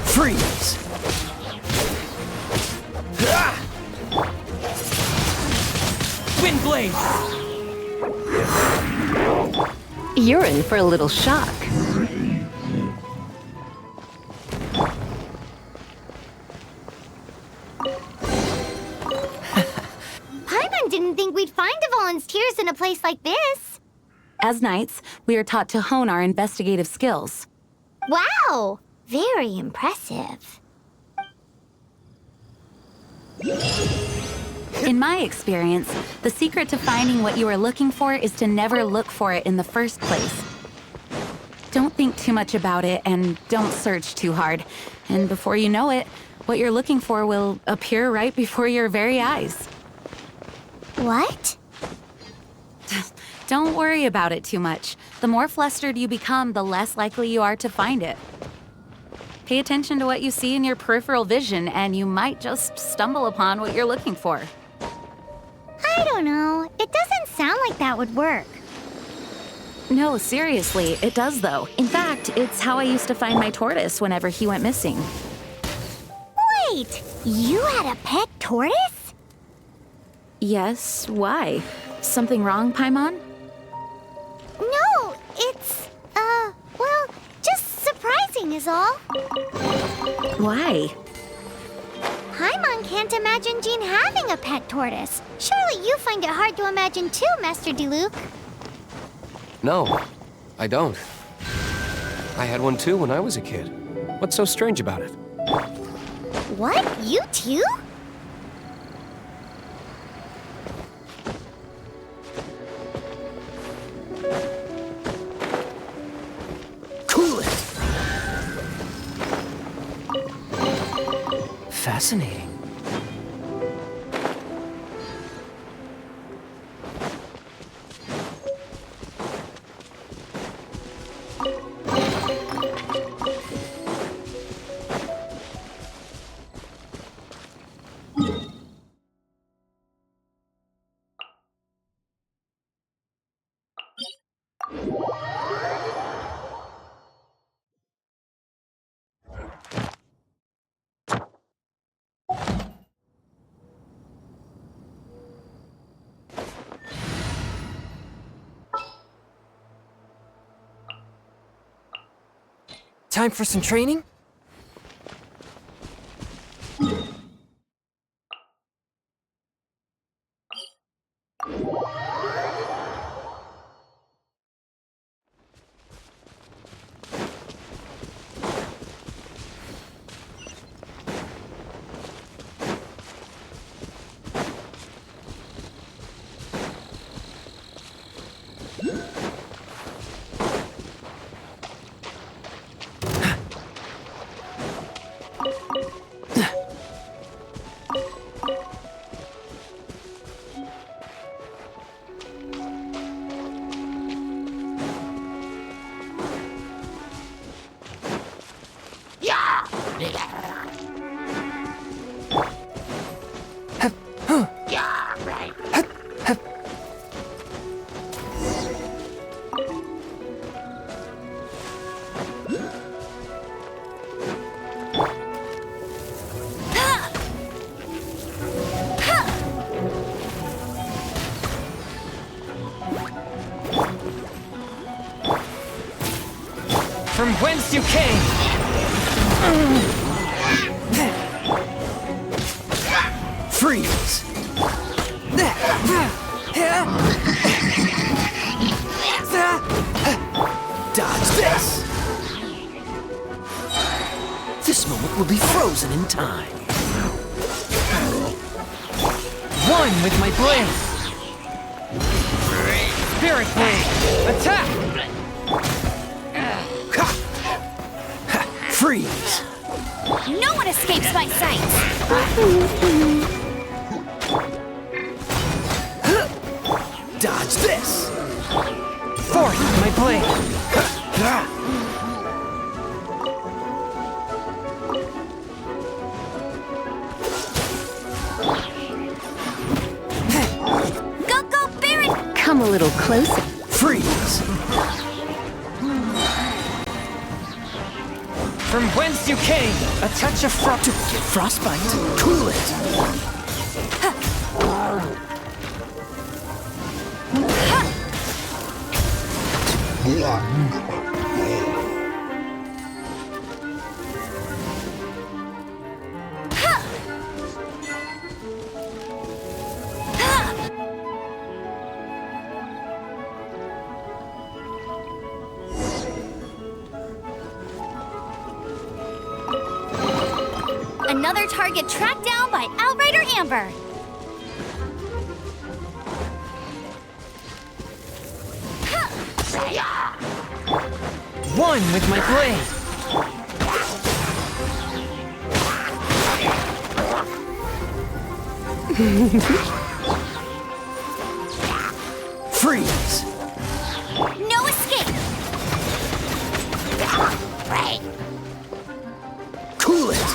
Freeze. Windblade. You're in for a little shock. Paimon didn't think we'd find Dvalin's tears in a place like this. As knights, we are taught to hone our investigative skills. Wow! Very impressive. In my experience, the secret to finding what you are looking for is to never look for it in the first place. Don't think too much about it and don't search too hard. And before you know it, what you're looking for will appear right before your very eyes. What? Don't worry about it too much. The more flustered you become, the less likely you are to find it. Pay attention to what you see in your peripheral vision, and you might just stumble upon what you're looking for. I don't know. It doesn't sound like that would work. No, seriously, it does though. In fact, it's how I used to find my tortoise whenever he went missing. Wait! You had a pet tortoise? Yes, why? Something wrong, Paimon? No, it's, well, just surprising is all. Why? Paimon can't imagine Jean having a pet tortoise. Surely you find it hard to imagine too, Master Diluc. No, I don't. I had one too when I was a kid. What's so strange about it? What? You too? Cool it. Fascinating. Time for some training? From whence you came! Freeze! Dodge this! This moment will be frozen in time. One with my blade! Spirit blade! Attack! Freeze! No one escapes my sight! Dodge this! Forth with my blade! Go, Baron! Come a little closer. Freeze! From whence you came! A touch of frost. Don't get frostbite. Cool it! Another target tracked down by Outrider Amber. One with my blade! Freeze! No escape! Cool it!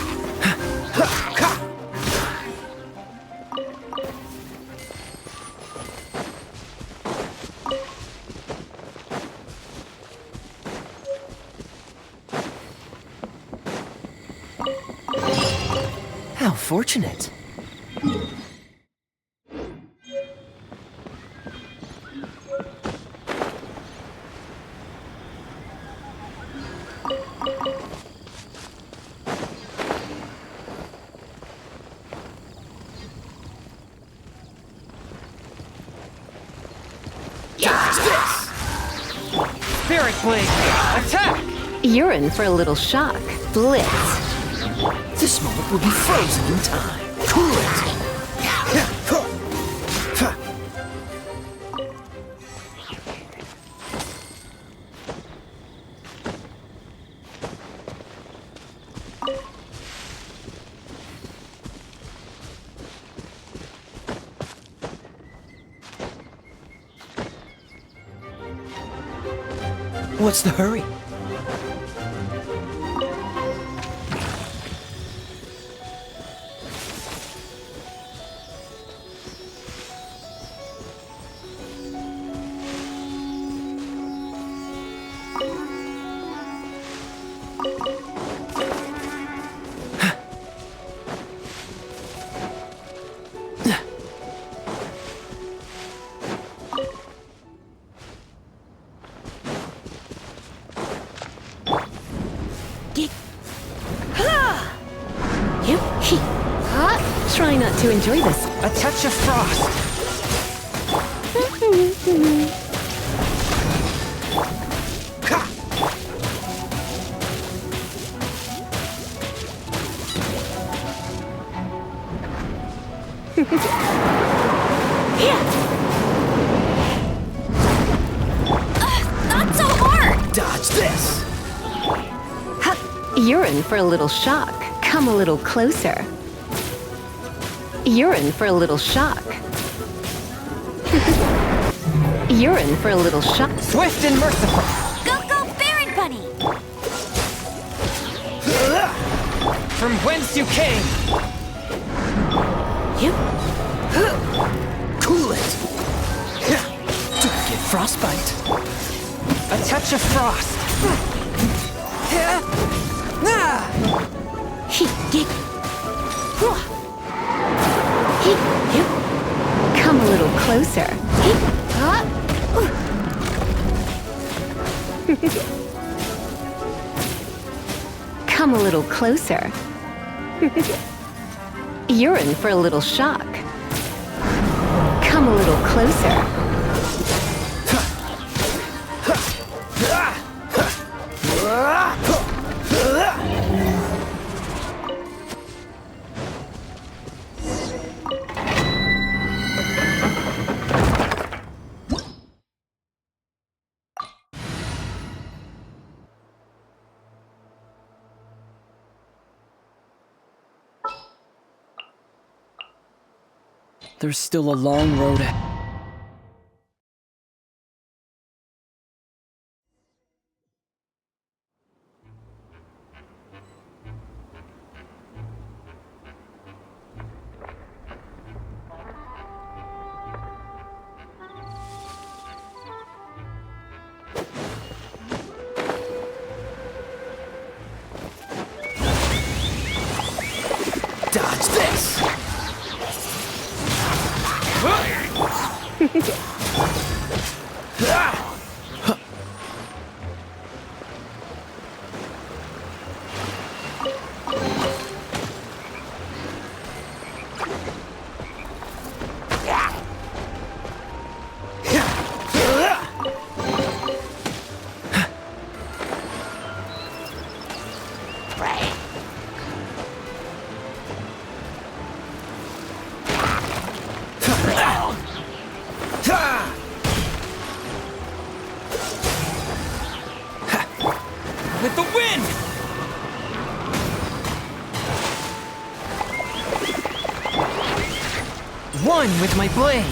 How fortunate. Spirit blade! Attack! You're in for a little shock. Blitz. This moment will be frozen in time. Cool it! What's the hurry? Try not to enjoy this. A touch of frost! Not so hard! Dodge this! You're in for a little shock. Come a little closer. You're in for a little shock. You're in for a little shock. Swift and merciful! Go, Baron Bunny! From whence you came! Cool it! Don't get frostbite. A touch of frost! Come a little closer. come a little closer. You're in for a little shock. Come a little closer. There's still a long road ahead. Dodge this! With the wind! One with my blade!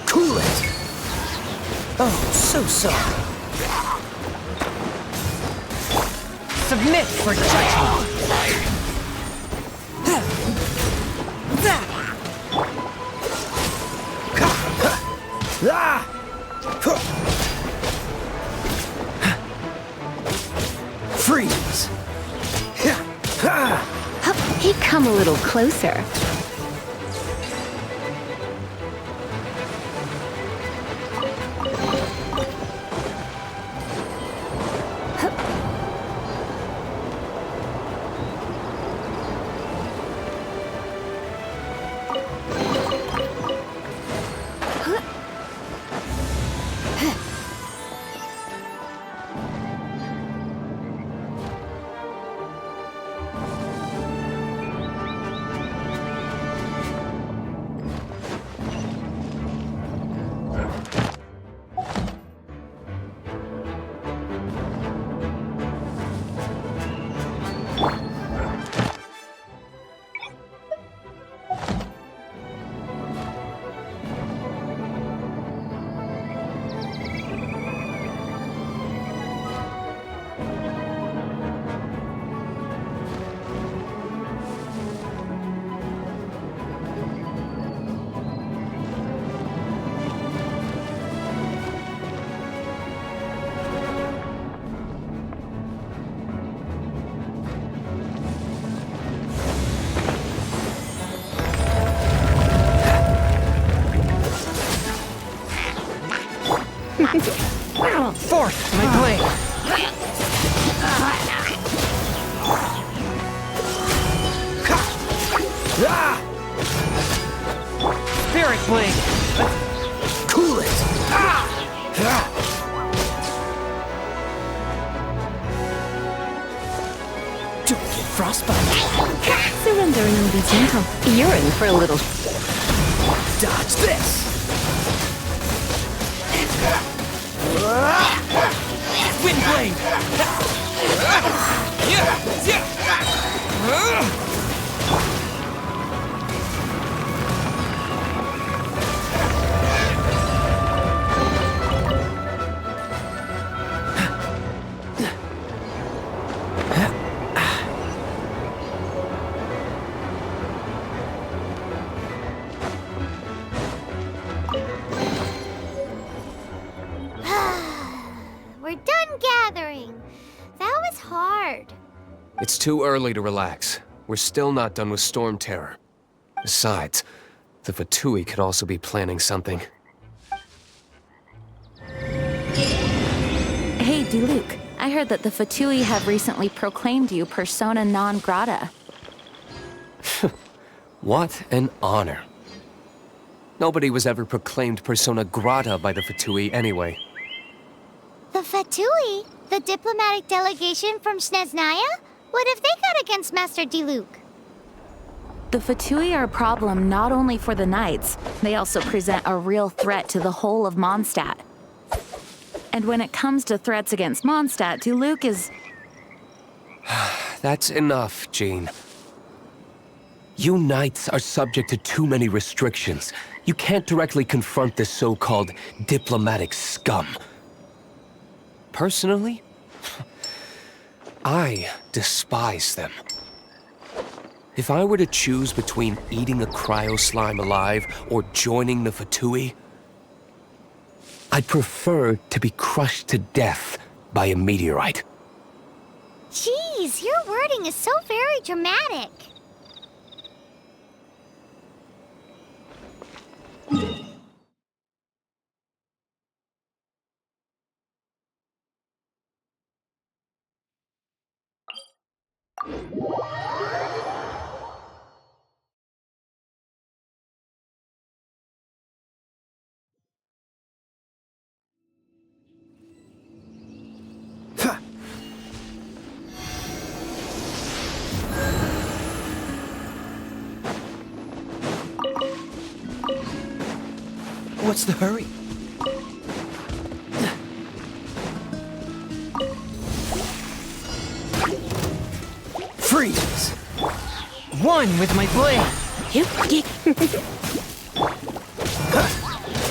Cool it! Oh, so sorry. Submit for judgment! Freeze! Hey, come a little closer. Forth, my blade! Spirit blade! Cool it! Don't get frostbite! Surrendering will be gentle. You're in for a little... Dodge this! Wind blade! We're done gathering. That was hard. It's too early to relax. We're still not done with Storm Terror. Besides, The Fatui could also be planning something. Hey, Diluc, I heard that the Fatui have recently proclaimed you persona non grata. What an honor. Nobody was ever proclaimed persona grata by the Fatui anyway. The Fatui? The diplomatic delegation from Sneznaya? What have they got against Master Diluc? The Fatui are a problem not only for the Knights, they also present a real threat to the whole of Mondstat. And when it comes to threats against Mondstat, Diluc is... That's enough, Jean. You Knights are subject to too many restrictions. You can't directly confront this so-called diplomatic scum. Personally, I despise them. If I were to choose between eating a cryo-slime alive or joining the Fatui, I'd prefer to be crushed to death by a meteorite. Jeez, your wording is so very dramatic. What's the hurry? Freeze! One with my blade!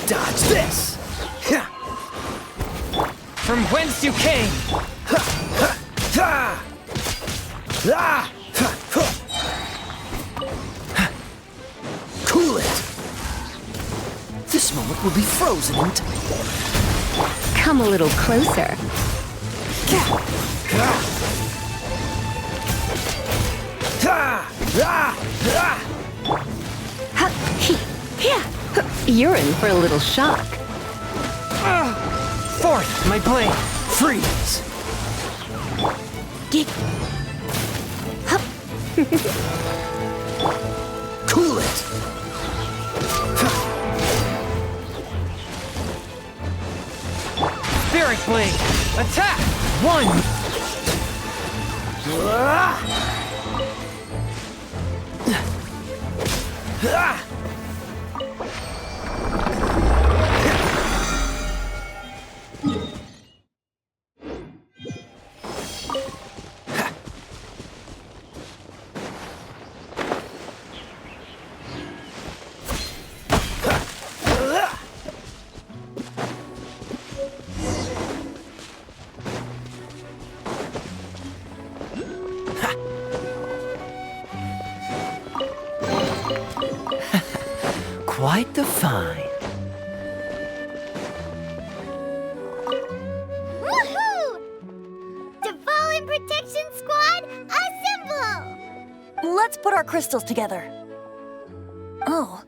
Dodge this! From whence you came! Cool it! This moment will be frozen in time. Come a little closer. You're in for a little shock. Forth, my blade! Freeze! Cool it! Spirit blade! Attack! One! Quite the find. Woohoo! Dvalin Protection Squad, assemble! Let's put our crystals together. Oh.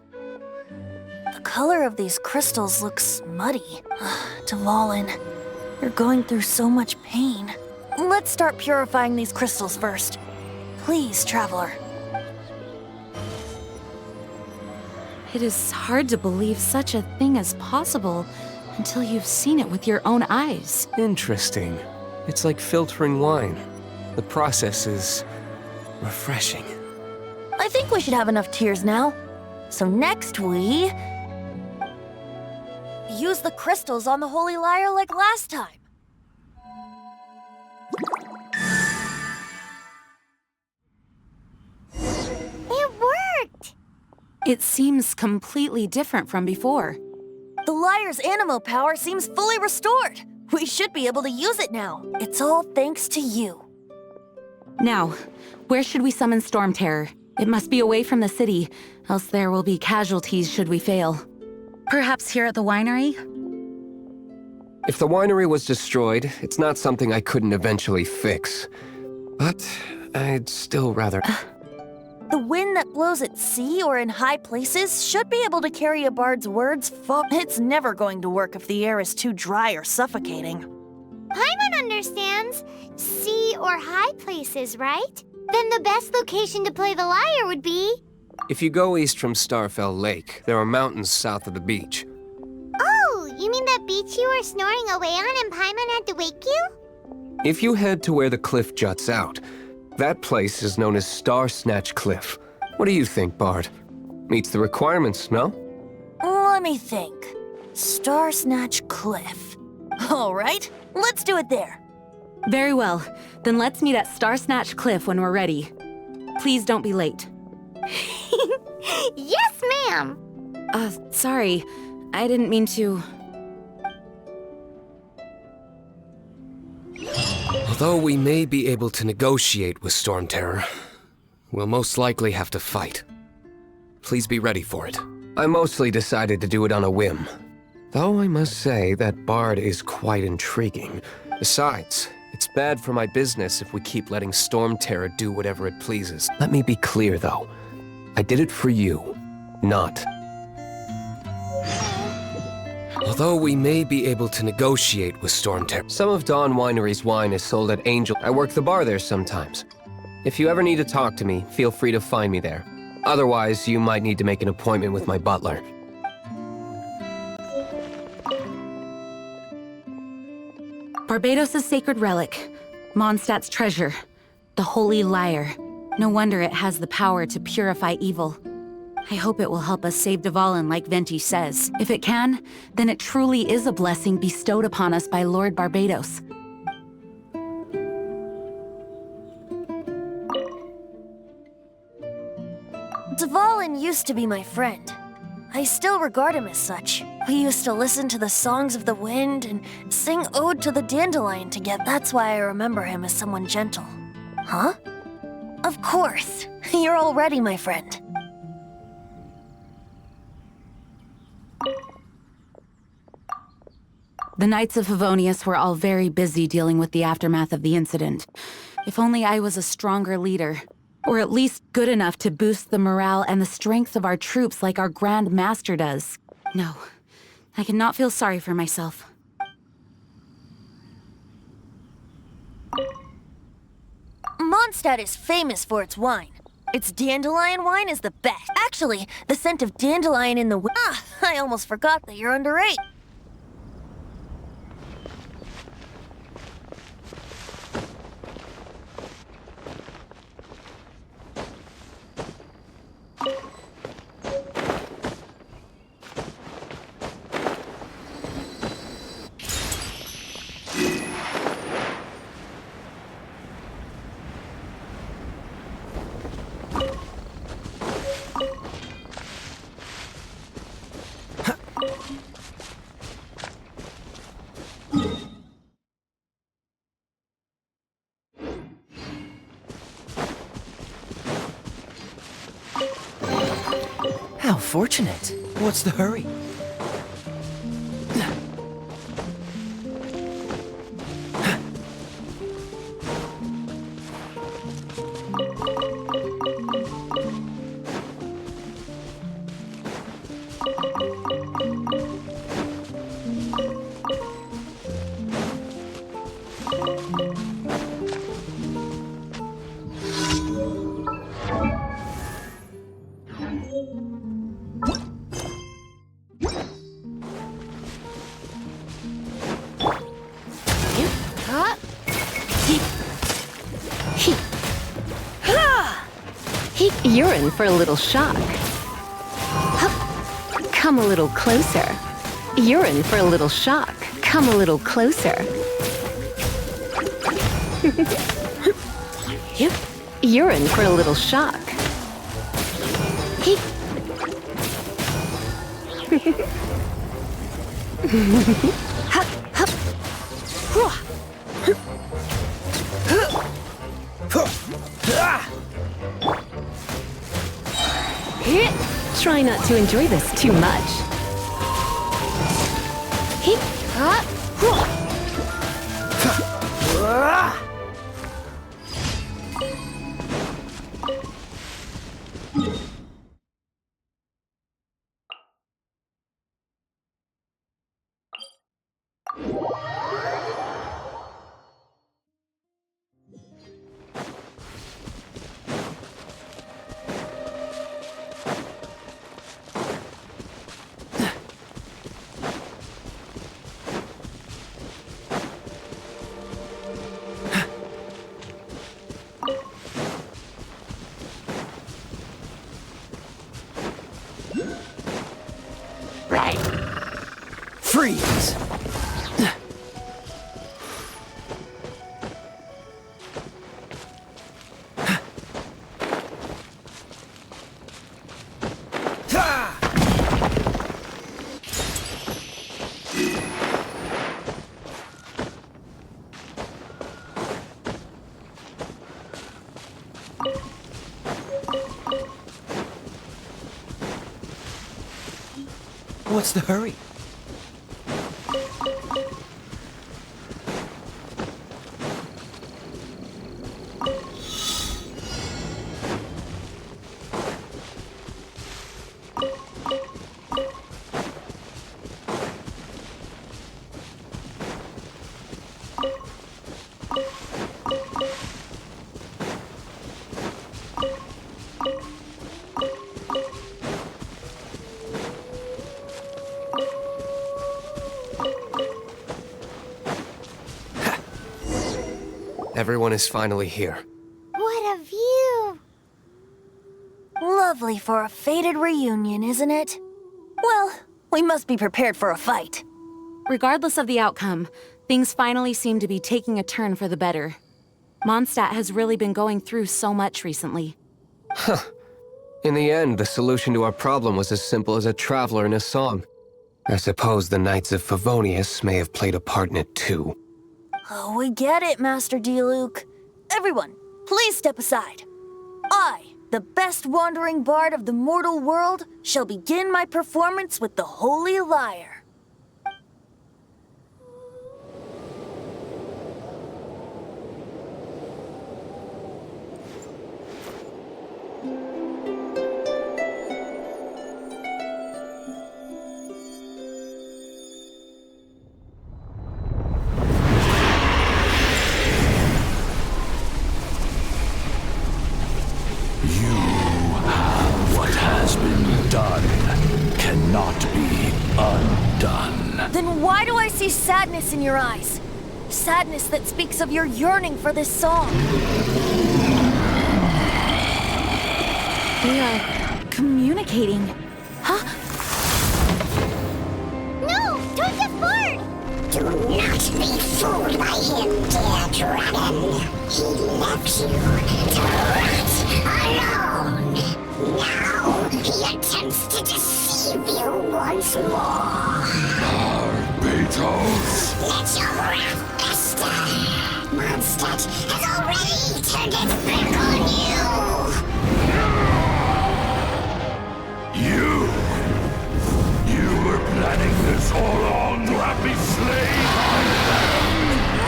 The color of these crystals looks muddy. Dvalin, you're going through so much pain. Let's start purifying these crystals first. Please, Traveler. It is hard to believe such a thing is possible until you've seen it with your own eyes. Interesting. It's like filtering wine. The process is refreshing. I think we should have enough tears now. So next we... use the crystals on the Holy Lyre like last time. It worked! It seems completely different from before. The lyre's animo power seems fully restored. We should be able to use it now. It's all thanks to you. Now, where should we summon Storm Terror? It must be away from the city, else there will be casualties should we fail. Perhaps here at the winery? If the winery was destroyed, it's not something I couldn't eventually fix. But I'd still rather... The wind that blows at sea or in high places should be able to carry a bard's words far. It's never going to work if the air is too dry or suffocating. Paimon understands. Sea or high places, right? Then the best location to play the lyre would be... If you go east from Starfell Lake, there are mountains south of the beach. Oh, you mean that beach you were snoring away on and Paimon had to wake you? If you head to where the cliff juts out, that place is known as Star Snatch Cliff. What do you think, Bard? Meets the requirements, no? Let me think. Star Snatch Cliff. All right, let's do it there. Very well. Then let's meet at Star Snatch Cliff when we're ready. Please don't be late. Yes, ma'am! Sorry. I didn't mean to... Although we may be able to negotiate with Storm Terror, we'll most likely have to fight. Please be ready for it. I mostly decided to do it on a whim. Though I must say that Bard is quite intriguing. Besides, it's bad for my business if we keep letting Storm Terror do whatever it pleases. Let me be clear, though. I did it for you, not... Although we may be able to negotiate with Storm Terror, some of Dawn Winery's wine is sold at Angel. I work the bar there sometimes. If you ever need to talk to me, feel free to find me there. Otherwise, you might need to make an appointment with my butler. Barbados' sacred relic, Mondstadt's treasure, the Holy Lyre. No wonder it has the power to purify evil. I hope it will help us save Dvalin like Venti says. If it can, then it truly is a blessing bestowed upon us by Lord Barbados. Dvalin used to be my friend. I still regard him as such. We used to listen to the songs of the wind and sing Ode to the Dandelion together. That's why I remember him as someone gentle. Huh? Of course. You're all ready, my friend. The Knights of Favonius were all very busy dealing with the aftermath of the incident. If only I was a stronger leader. Or at least good enough to boost the morale and the strength of our troops like our Grand Master does. No, I cannot feel sorry for myself. Mondstadt is famous for its wine. Its dandelion wine is the best. Actually, the scent of dandelion in the I almost forgot that you're underage. How fortunate. What's the hurry? You're in for a little shock. Come a little closer. You're in for a little shock. Come a little closer. You're in for a little shock. Try not to enjoy this too much. Freeze! What's the hurry? Everyone is finally here. What a view! Lovely for a fated reunion, isn't it? Well, we must be prepared for a fight. Regardless of the outcome, things finally seem to be taking a turn for the better. Mondstat has really been going through so much recently. Huh. In the end, the solution to our problem was as simple as a traveler in a song. I suppose the Knights of Favonius may have played a part in it too. Oh, we get it, Master Diluc. Everyone, please step aside. I, the best wandering bard of the mortal world, shall begin my performance with the Holy Lyre. Then why do I see sadness in your eyes? Sadness that speaks of your yearning for this song. They are communicating. Huh? No! Don't get bored! Do not be fooled by him, dear dragon. He left you to rot alone. Now he attempts to deceive you once more. Beatles! Let your wrath fester. Mondstat has already turned its back on You! You were planning this all along to have me slain by them!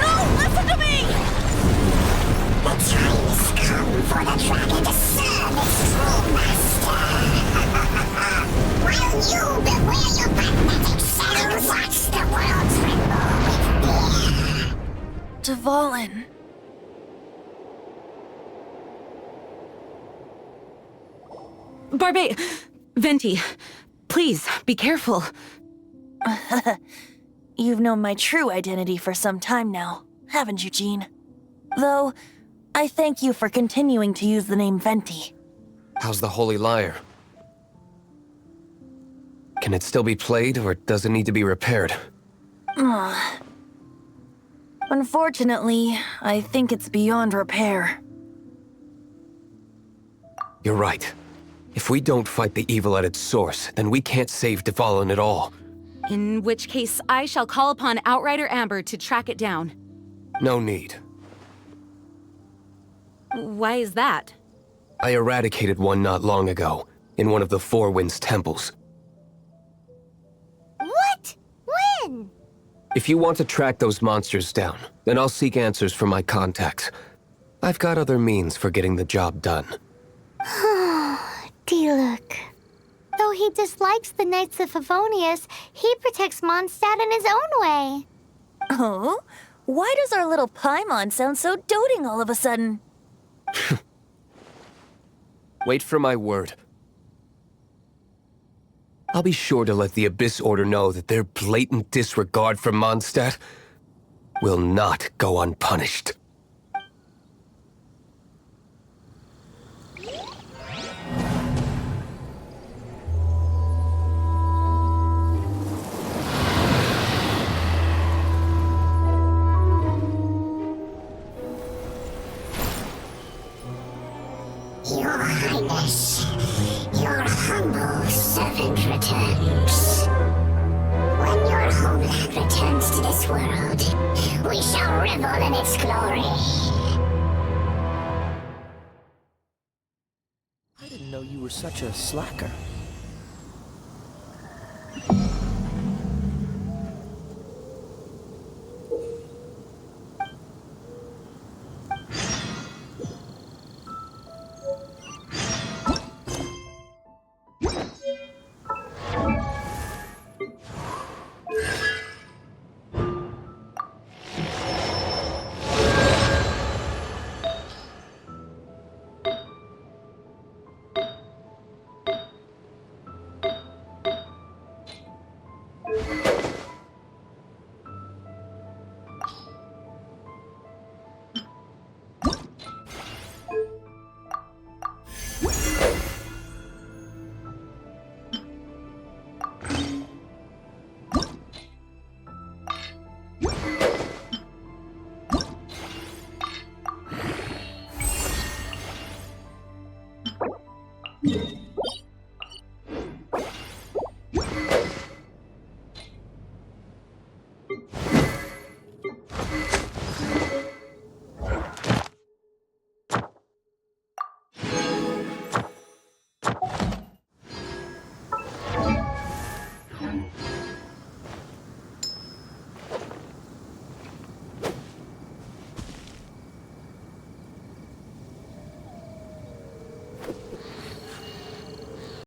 No! Listen to me! The time has come for the dragon to serve its true master. While you beware your pathetic shadows, watch the world tremble with fear. Dvalin. Venti, please, be careful. You've known my true identity for some time now, haven't you, Jean? Though, I thank you for continuing to use the name Venti. How's the Holy Lyre? Can it still be played, or does it need to be repaired? Unfortunately, I think it's beyond repair. You're right. If we don't fight the evil at its source, then we can't save Dvalin at all. In which case, I shall call upon Outrider Amber to track it down. No need. Why is that? I eradicated one not long ago, in one of the Four Winds temples. What? When? If you want to track those monsters down, then I'll seek answers from my contacts. I've got other means for getting the job done. dislikes the Knights of Favonius, he protects Mondstadt in his own way. Oh? Why does our little Paimon sound so doting all of a sudden? Wait for my word. I'll be sure to let the Abyss Order know that their blatant disregard for Mondstadt will not go unpunished. Your Highness, your humble servant returns. When your homeland returns to this world, we shall revel in its glory. I didn't know you were such a slacker.